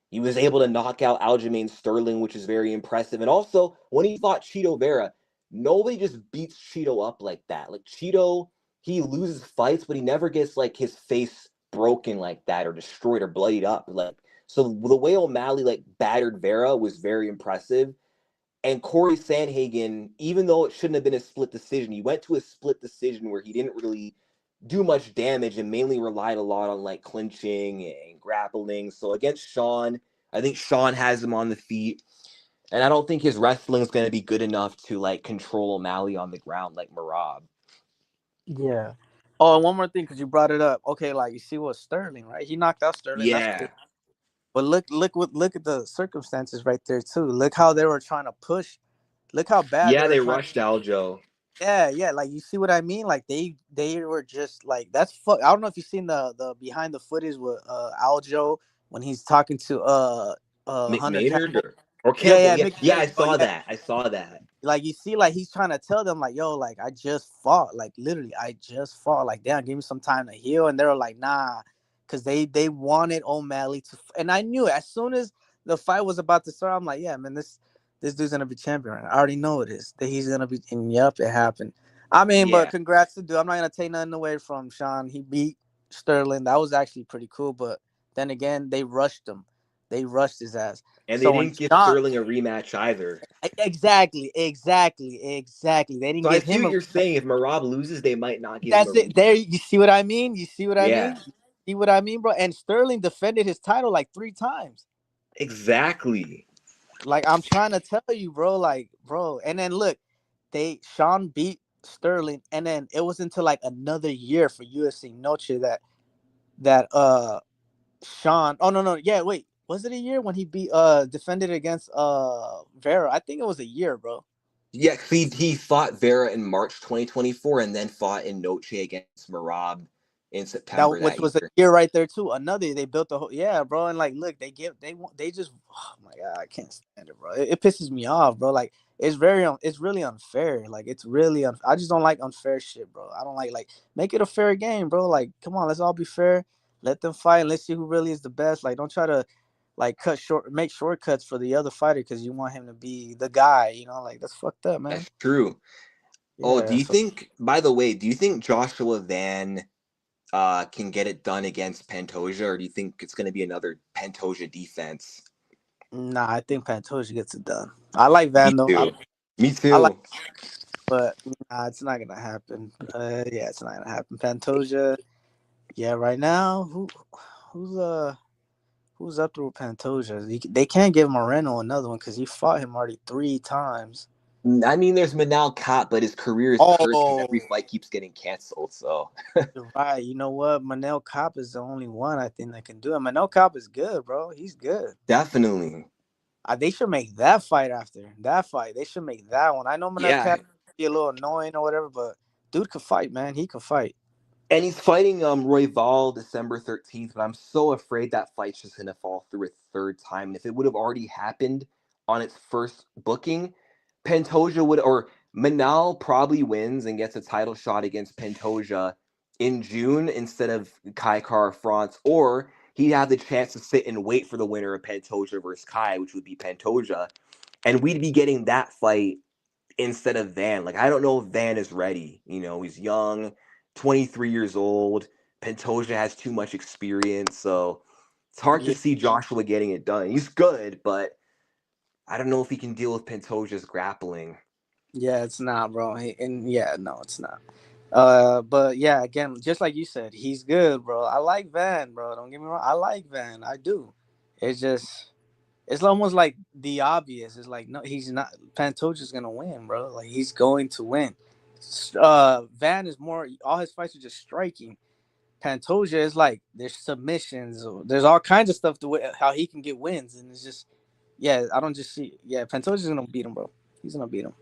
He was able to knock out Aljamain Sterling, which is very impressive. And also, when he fought Cheeto Vera, nobody just beats Cheeto up like that. Like Cheeto, he loses fights, but he never gets like his face broken like that or destroyed or bloodied up. Like so, the way O'Malley like battered Vera was very impressive. And Corey Sandhagen, even though it shouldn't have been a split decision, he went to a split decision where he didn't really do much damage and mainly relied a lot on like clinching and grappling. So against Sean, I think Sean has him on the feet. And I don't think his wrestling is going to be good enough to like control O'Malley on the ground like Marab. Yeah. Oh, and one more thing, because you brought it up. Okay, like you see what Sterling, right? He knocked out Sterling. That's Yeah. cool. But look at the circumstances right there too. Look how they were trying to push. Look how bad they Yeah, were they trying. rushed Aljo. Yeah, yeah. Like you see what I mean? Like they were just like that's fuck. I don't know if you've seen the behind the footage with Aljo when he's talking to Hunter McMaynard Campbell. or Yeah, Campbell. yeah, Yeah, yeah, McMahon, I bro. saw Yeah, that. I saw that. like you see, like he's trying to tell them, like, yo, like I just fought, like literally, I just fought, like, damn, give me some time to heal, and they were like, nah, because they wanted O'Malley to, and I knew it. As soon as the fight was about to start, I'm like, yeah, man, this dude's gonna be champion. I already know it is that he's gonna be, and yep, it happened. I mean, but Yeah. congrats to dude. I'm not gonna take nothing away from Sean. He beat Sterling. That was actually pretty cool, but then again, they rushed him. They rushed his ass. And they So when didn't give Sean Sterling a rematch either. exactly. They didn't So I give see him what a. you're saying. If Marab loses, they might not give him a That's it. rematch. There, you see what I mean? You see what I Yeah, mean? You see what I mean, bro? And Sterling defended his title like 3 times. exactly. Like I'm trying to tell you, bro. Like, bro. And then look, Sean beat Sterling, and then it was until like another year for UFC Noche that Sean. Oh no, yeah, wait. Was it a year when he beat defended against Vera? I think it was a year, bro. Yeah, he fought Vera in March 2024 and then fought in Noche against Marab in September That that which was a year. year right there too. Another they built the whole yeah, bro. And like, look, they just oh my god, I can't stand it, bro. It pisses me off, bro. Like it's really unfair. Like it's really I just don't like unfair shit, bro. I don't like make it a fair game, bro. Like come on, let's all be fair. Let them fight. And let's see who really is the best. Like don't try to like make shortcuts for the other fighter because you want him to be the guy. You know, like that's fucked up, man. That's true. Oh, do Yeah. you So think, by the way, do you think Joshua Van can get it done against Pantoja, or do you think it's going to be another Pantoja defense? nah, I think Pantoja gets it done. I like Me Van though. too. Me I like. too. But nah, it's not gonna happen. Yeah, it's not gonna happen. Pantoja, yeah, right now, who's who's up there with Pantoja? They can't give Moreno another one because he fought him already 3 times. I mean, there's Manal Cop, but his career is cursed because every Oh, fight keeps getting canceled. So you're right. You know what? Manel Cop is the only one I think that can do it. Manel Cop is good, bro. He's good. definitely, They should make that fight after that fight. They should make that one. I know Manel yeah. Cop be a little annoying or whatever, but dude could fight, man. He could fight. And he's fighting Royval December 13th, but I'm so afraid that fight's just gonna fall through a third time. And if it would have already happened on its first booking, Pantoja would or Manal probably wins and gets a title shot against Pantoja in June instead of Kai Kara France, or he'd have the chance to sit and wait for the winner of Pantoja versus Kai, which would be Pantoja, and we'd be getting that fight instead of Van. Like, I don't know if Van is ready. You know, he's young, 23 years old. Pantoja has too much experience, so it's hard to Yeah. see Joshua getting it done. He's good, but I don't know if he can deal with Pantoja's grappling. Yeah, it's not, bro. And yeah, no, it's not. But yeah, again, just like you said, he's good, bro. I like Van, bro. Don't get me wrong. I like Van. I do. It's just, it's almost like the obvious. It's like, no, he's not. Pantoja's gonna win, bro. Like he's going to win. Van is more. All his fights are just striking. Pantoja is like there's submissions. Or there's all kinds of stuff to how he can get wins, and it's just, yeah. I don't just see. Yeah, Pantoja's gonna beat him, bro. He's gonna beat him.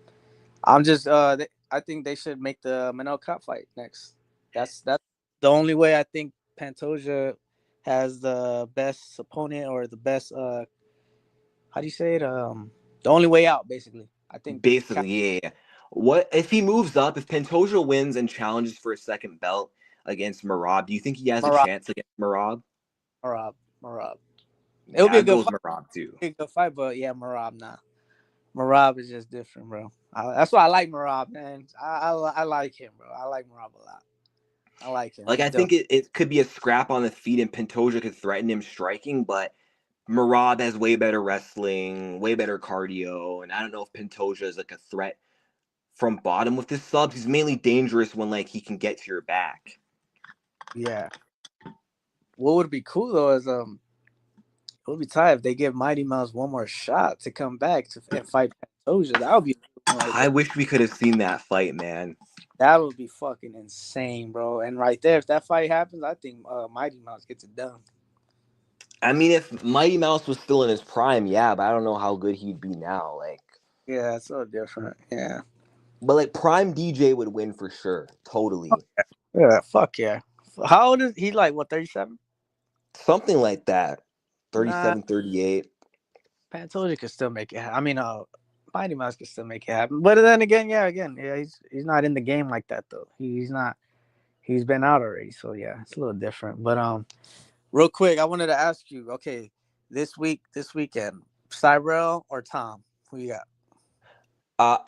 I'm just I think they should make the Manel Cup fight next. That's the only way I think Pantoja has the best opponent or the best how do you say it? The only way out basically. I think Basically, yeah. What if he moves up? If Pantoja wins and challenges for a second belt against Marab, do you think he has a Marab, chance against Marab? Marab. It would Yeah, be a I'd go good with fight. Marab too. Be a good fight, but yeah, Marab nah. Marab is just different, bro. That's why I like Marab, man. I like him, bro. I like Marab a lot. I like him. Like, He's I dope. think it could be a scrap on the feet, and Pantoja could threaten him striking, but Marab has way better wrestling, way better cardio, and I don't know if Pantoja is like a threat from bottom with his subs. He's mainly dangerous when like he can get to your back. Yeah. What would be cool though is it would be tight if they give Mighty Mouse one more shot to come back and fight Pantoja. That would be a good one right I there. wish we could have seen that fight, man. That would be fucking insane, bro. And right there, if that fight happens, I think Mighty Mouse gets it done. I mean, if Mighty Mouse was still in his prime, yeah, but I don't know how good he'd be now. Like, Yeah, it's so different. Yeah. but like prime DJ would win for sure, totally, Yeah, fuck yeah. How old is he? Like what, 37? something like that. Nah, 37, 38. Pantoja could still make it happen. I mean, Mighty Mouse could still make it happen. But then again, yeah, he's not in the game like that though. He's not. He's been out already, so yeah, it's a little different. But real quick, I wanted to ask you. Okay, this weekend, Cyrell or Tom? Who you got?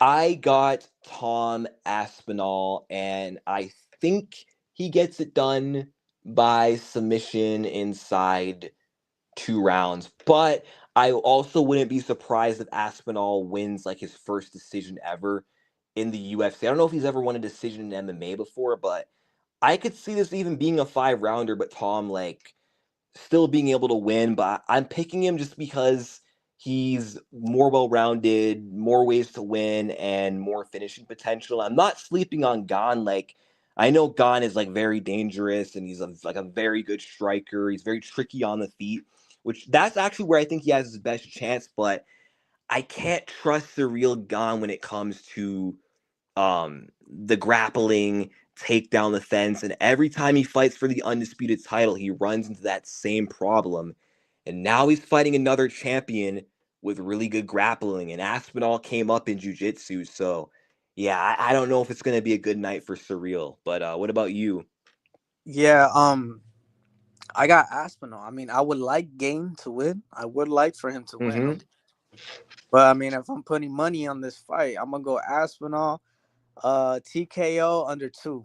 I got Tom Aspinall, and I think he gets it done by submission inside 2 rounds. But I also wouldn't be surprised if Aspinall wins like his first decision ever in the UFC. I don't know if he's ever won a decision in MMA before, but I could see this even being a 5 rounder, but Tom like still being able to win. But I'm picking him just because he's more well rounded, more ways to win, and more finishing potential. I'm not sleeping on Gon. Like I know Gon is like very dangerous and he's like a very good striker. He's very tricky on the feet, which that's actually where I think he has his best chance. But I can't trust the real Gon when it comes to the grappling, take down the fence, and every time he fights for the undisputed title, he runs into that same problem. And now he's fighting another champion with really good grappling, and Aspinall came up in jiu-jitsu, so yeah, I don't know if it's gonna be a good night for Surreal. But what about you? Yeah, I got Aspinall. I mean, I would like Game to win. I would like for him to win. Mm-hmm. But I mean, if I'm putting money on this fight, I'm gonna go Aspinall, TKO under 2.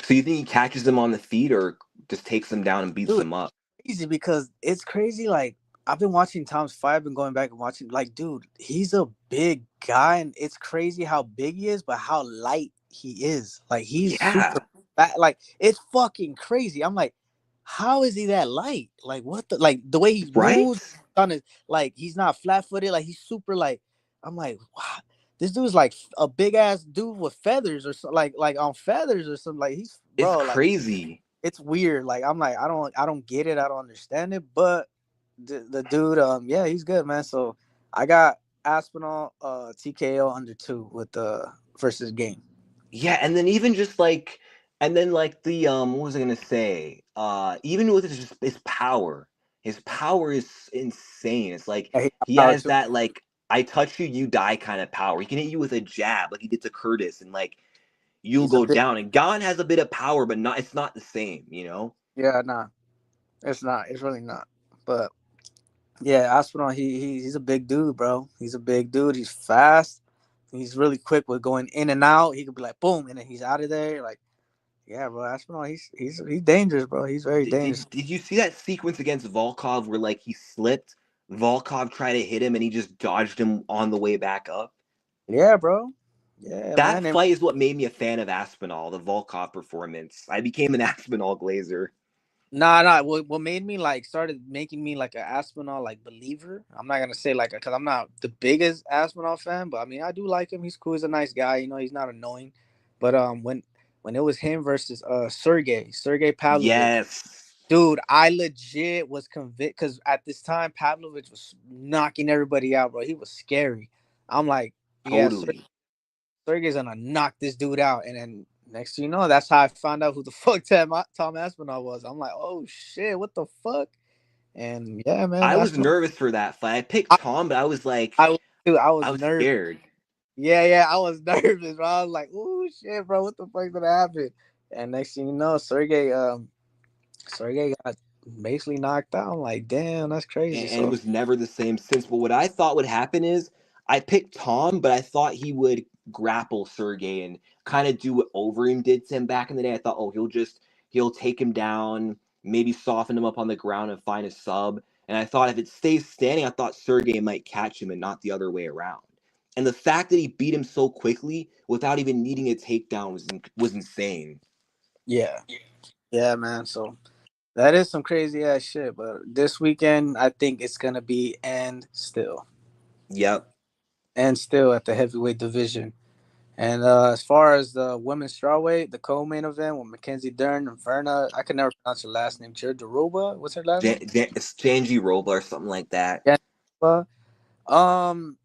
So you think he catches him on the feet or just takes him down and beats Dude, him up? crazy because it's crazy. Like I've been watching Tom's fight, I've been going back and watching. Like, dude, he's a big guy, and it's crazy how big he is, but how light he is. Like he's super Yeah, fat. Like it's fucking crazy. I'm like, how is he that light? Like what the like the way he right? moves on his like he's not flat footed. Like he's super like. I'm like, wow. This dude's like a big ass dude with feathers or something, like on feathers or something. Like he's It's bro, like crazy. it's weird. Like I'm like I don't get it. I don't understand it. But the dude, yeah, he's good, man. So I got Aspinall, TKO under 2 with the versus Game. Yeah, and then even just like and then like the what was I gonna say? Even with his power is insane. It's like Yeah, he got he power has too. that like I touch you, you die kind of power. He can hit you with a jab, like he did to Curtis, and like you'll He's a go big down. And Gon has a bit of power, but not it's not the same, you know? yeah, nah. It's not. It's really not. But yeah, Aspinall, he's a big dude, bro. He's a big dude. He's fast. He's really quick with going in and out. He could be like boom, and then he's out of there. Like, yeah, bro, Aspinall, he's dangerous, bro. He's very dangerous. Did you see that sequence against Volkov where like he slipped? Volkov tried to hit him and he just dodged him on the way back up. Yeah, bro. Yeah, That man. And fight is what made me a fan of Aspinall, the Volkov performance. I became an Aspinall glazer. nah. What made me like started making me like an Aspinall like believer. I'm not gonna say like because I'm not the biggest Aspinall fan, but I mean I do like him. He's cool. He's a nice guy. You know, he's not annoying. But when it was him versus Sergey Pavlovich, Yes, dude, I legit was convinced because at this time Pavlovich was knocking everybody out, bro. He was scary. I'm like, yeah, totally. Sergey's gonna knock this dude out, and then next thing you know, that's how I found out who the fuck Tom Aspinall was. I'm like, oh shit, what the fuck? And yeah, man, I was Aspinall. nervous for that fight. I picked I, Tom, but I was like, I was, dude, I was I was nervous. scared. Yeah, I was nervous, bro. I was like, oh shit, bro, what the fuck's gonna happen? And next thing you know, Sergey got basically knocked out. I'm like, damn, that's crazy. And So was never the same since. But what I thought would happen is I picked Tom, but I thought he would grapple Sergey and kind of do what Overeem did to him back in the day. I thought, oh, he'll take him down, maybe soften him up on the ground and find a sub. And I thought if it stays standing, I thought Sergey might catch him and not the other way around. And the fact that he beat him so quickly without even needing a takedown was insane. yeah, yeah, man. So that is some crazy ass shit. But this weekend, I think it's gonna be and still Yep. at the heavyweight division. And as far as the women's strawweight, the co-main event with Mackenzie Dern and Virna, I can never pronounce her last name. Jirdaroba, what's her last name? It's Janji Roba or something like that. Yeah. Um,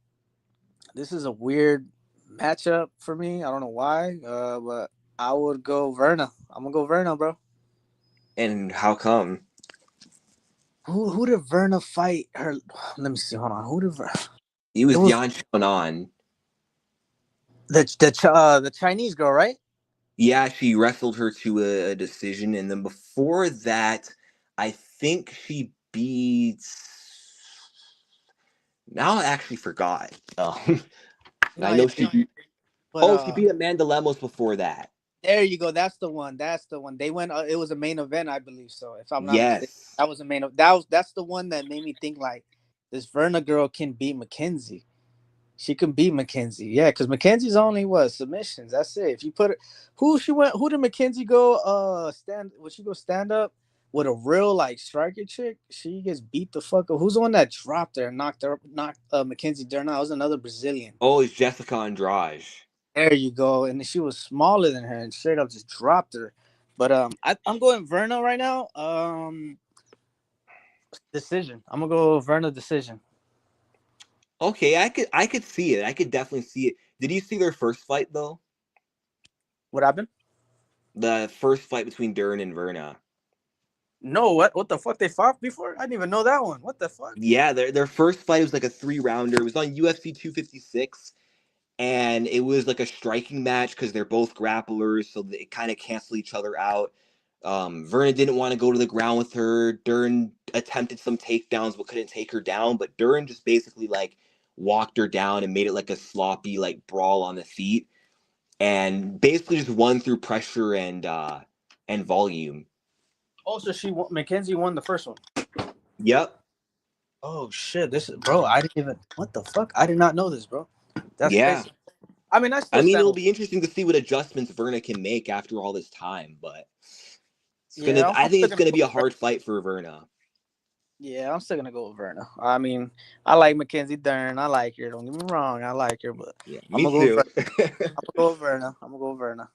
this is a weird matchup for me. I don't know why. But I would go Virna. I'm gonna go Virna, bro. And how come? Who did Virna fight her? Let me see. Hold on. Who did He was it was Yan Xiaonan. the Chinese girl, right? Yeah, she wrestled her to a decision, and then before that, I think she beat. Now I actually forgot. No, I yeah, know she beat. but Oh, she beat Amanda Lemos before that. there you go. That's the one. That's the one. They went. It was a main event, I believe. So if I'm not mistaken, Yes. that was a That's the one that made me think like this Verna girl can beat Mackenzie. She can beat Mackenzie. Yeah, because Mackenzie's only what submissions. That's it. If you put it, who did Mackenzie go? Would she go stand up with a real like striker chick? She gets beat the fuck up. Who's the one that dropped her and knocked Mackenzie Dern out? It was another Brazilian. Oh, it's Jessica Andrade. There you go. And she was smaller than her and straight up just dropped her. But I'm going Verna right now. Decision. I'm gonna go Verna decision. Okay, I could see it. I could definitely see it. Did you see their first fight though? What happened? The first fight between Dern and Virna. No, what the fuck they fought before? I didn't even know that one. What the fuck? Yeah, their first fight was like a 3 rounder. It was on UFC 256, and it was like a striking match because they're both grapplers, so they kind of cancel each other out. Virna didn't want to go to the ground with her. Dern attempted some takedowns but couldn't take her down. But Dern just basically like walked her down and made it like a sloppy like brawl on the feet, and basically just won through pressure and volume. Also, Mackenzie won the first one. Yep. Oh shit! This is bro. I didn't even. What the fuck? I did not know this, bro. That's Yeah. crazy. I mean, I I still mean, stand it'll with. be interesting to see what adjustments Virna can make after all this time, but Yeah, I I'm think still it's gonna gonna go. be a hard fight for Verna. Yeah, I'm still gonna go with Verna. I mean, I like Mackenzie Dern. I like her. Don't get me wrong. I like her, but Yeah, I'm me gonna go. too. I'm gonna go with Verna. I'm gonna go with Verna.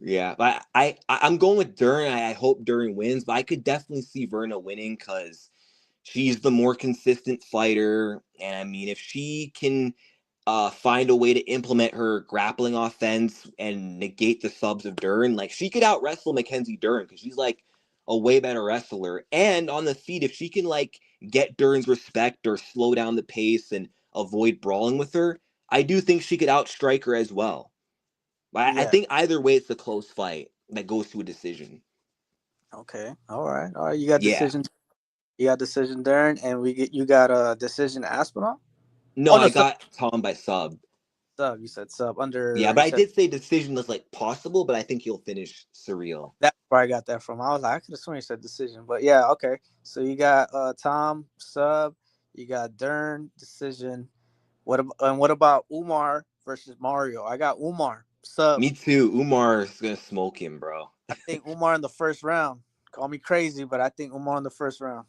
Yeah, but I'm going with Dern. I hope Dern wins, but I could definitely see Verna winning because she's the more consistent fighter, and I mean, if she can find a way to implement her grappling offense and negate the subs of Dern, like she could out wrestle Mackenzie Dern because she's like a way better wrestler. And on the feet, if she can like get Dern's respect or slow down the pace and avoid brawling with her, I do think she could outstrike her as well. But I Yeah. think either way, it's a close fight that goes to a decision. Okay. All right. All right. You got Yeah. decision. You got decision Dern, and you got a decision Aspinall. No, Oh no, I sub. got Tom by sub. Sub. You said sub Yeah, under. but You I said did say decision was like possible, but I think he'll finish surreal. that's where I got that from. I was like, I could have sworn you said decision, but yeah. Okay. So you got Tom sub. You got Dern decision. What about Umar versus Mario? I got Umar sub. Me too. Umar is gonna smoke him, bro. I think Umar in the first round. Call me crazy, but I think Umar in the first round.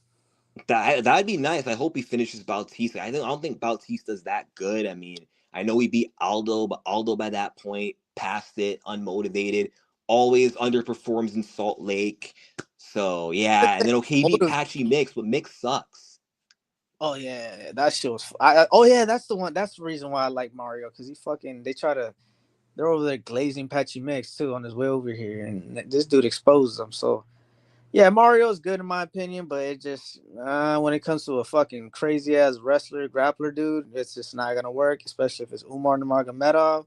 That'd be nice. I hope he finishes Bautista. I don't think Bautista's that good. I mean, I know he beat Aldo, but Aldo by that point passed it, unmotivated, always underperforms in Salt Lake. So yeah, and then okay, he beat Patchy Mix, but Mix sucks. Oh yeah, that shit was. Oh yeah, that's the one. That's the reason why I like Mario because he fucking. They're over there glazing Patchy Mix too on his way over here, and this dude exposes them. So yeah, Mario's good in my opinion, but it just when it comes to a fucking crazy ass wrestler grappler dude, it's just not gonna work, especially if it's Umar Nurmagomedov.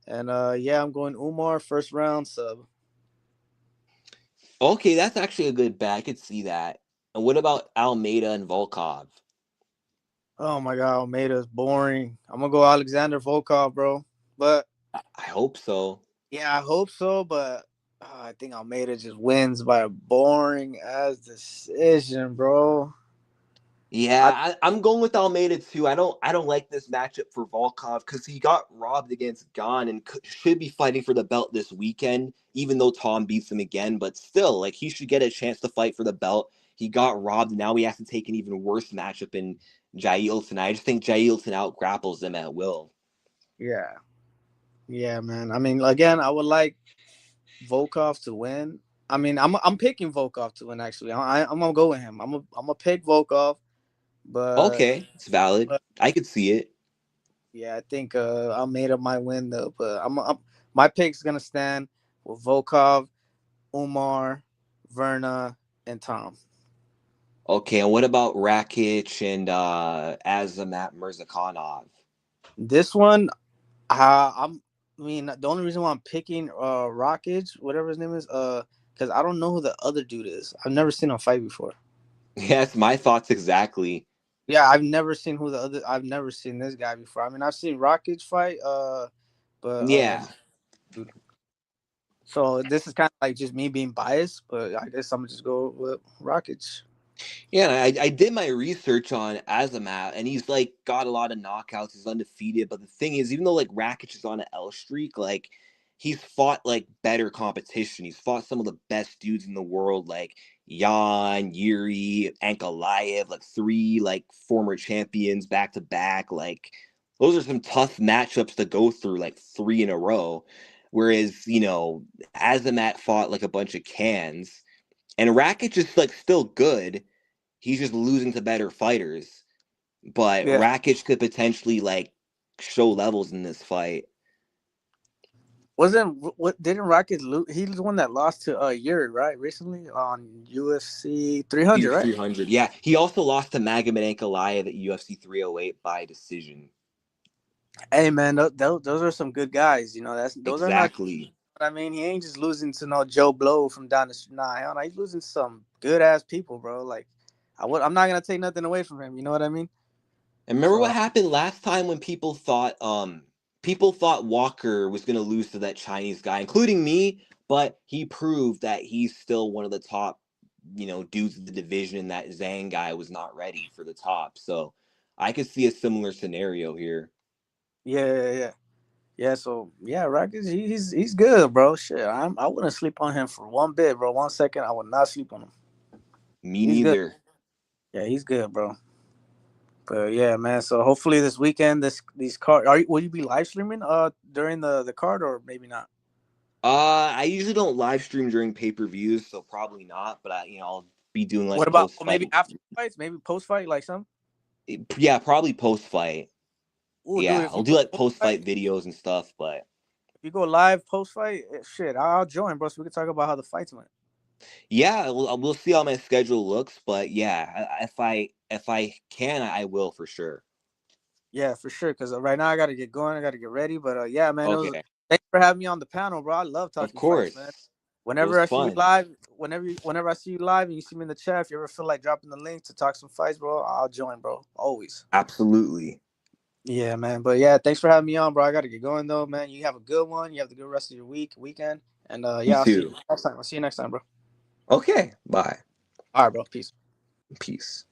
And yeah, I'm going Umar first round sub. Okay, that's actually a good bet. I could see that. And what about Almeida and Volkov? Oh my god, Almeida's boring. I'm gonna go Alexander Volkov, bro. But I hope so. yeah, I hope so. But I think Almeida just wins by a boring ass decision, bro. I Yeah, I'm going with Almeida too. I don't like this matchup for Volkov because he got robbed against Gon and should be fighting for the belt this weekend. Even though Tom beats him again, but still, like he should get a chance to fight for the belt. He got robbed. Now he has to take an even worse matchup in Jailton. I just think Jailton out grapples him at will. yeah. Yeah, man. I mean, again, I would like Volkov to win. I mean, I'm picking Volkov to win. Actually, I'm gonna go with him. I'm gonna pick Volkov, but, Okay, it's valid. but I could see it. yeah, I think I made up my win though. But my pick's gonna stand with Volkov, Umar, Verna, and Tom. Okay, and what about Rakic and Azamat Mirzakhanov? This one, I'm. I mean, the only reason why I'm picking Rockage, whatever his name is, because I don't know who the other dude is. I've never seen him fight before. Yes, my thoughts exactly. Yeah, I've never seen who the other. I've never seen this guy before. I mean, I've seen Rockage fight, but Yeah. dude. So this is kind of like just me being biased, but I guess I'm gonna just go with Rockage. Yeah, I did my research on Azamat, and he's like got a lot of knockouts. He's undefeated, but the thing is, even though like Rakic is on an L streak, like he's fought like better competition. He's fought some of the best dudes in the world, like Jan, Yuri, Ankalaev, like three like former champions back to back. Like those are some tough matchups to go through, like three in a row. Whereas Azamat fought like a bunch of cans, and Rakic is like still good. He's just losing to better fighters. But Yeah, Rakic could potentially like show levels in this fight. wasn't what didn't Rockage lose? He was the one that lost to Yuri, right? Recently on UFC 300, right? 300. Yeah. He also lost to Magomed Ankalaev at UFC 308 by decision. Hey man, those are some good guys. You know, those are not. Exactly. I mean, he ain't just losing to no Joe Blow from down the street. Nah, hell no, he's losing to some good ass people, bro. Like, I'm not gonna take nothing away from him. You know what I mean? And remember what So happened last time when people thought Walker was gonna lose to that Chinese guy, including me, but he proved that he's still one of the top, dudes of the division, and that Zhang guy was not ready for the top. So I could see a similar scenario here. yeah. So yeah, Rackets, he's good, bro. Shit, I wouldn't sleep on him for one bit, bro. 1 second, I would not sleep on him. Me He's good. neither. Yeah, he's good, bro. But yeah, man. So hopefully this weekend, these card, will you be live streaming during the card or maybe not? I usually don't live stream during pay-per-views, so probably not, but I'll be doing What like about post-fight. maybe after fights, maybe post fight, like some? Yeah, probably post-fight. Oh, dude, Yeah, if I'll you do like post fight, post-fight videos and stuff, but if you go live post fight, shit, I'll join, bro. So we can talk about how the fights went. yeah, we'll see how my schedule looks, but yeah, if I can, I will for sure. Yeah, for sure. Because right now I got to get going. I got to get ready. But yeah, man, it was. Okay, Thanks for having me on the panel, bro. I love of talking fights, man. course. It Whenever was I see you fun. live, whenever I see you live and you see me in the chat, if you ever feel like dropping the link to talk some fights, bro, I'll join, bro. Always. Absolutely. Yeah, man. But yeah, thanks for having me on, bro. I got to get going though, man. You have a good one. You have the good rest of your weekend. And You yeah, I'll see you too. next time. I'll see you next time, bro. Okay, bye. All right, bro. Peace. Peace.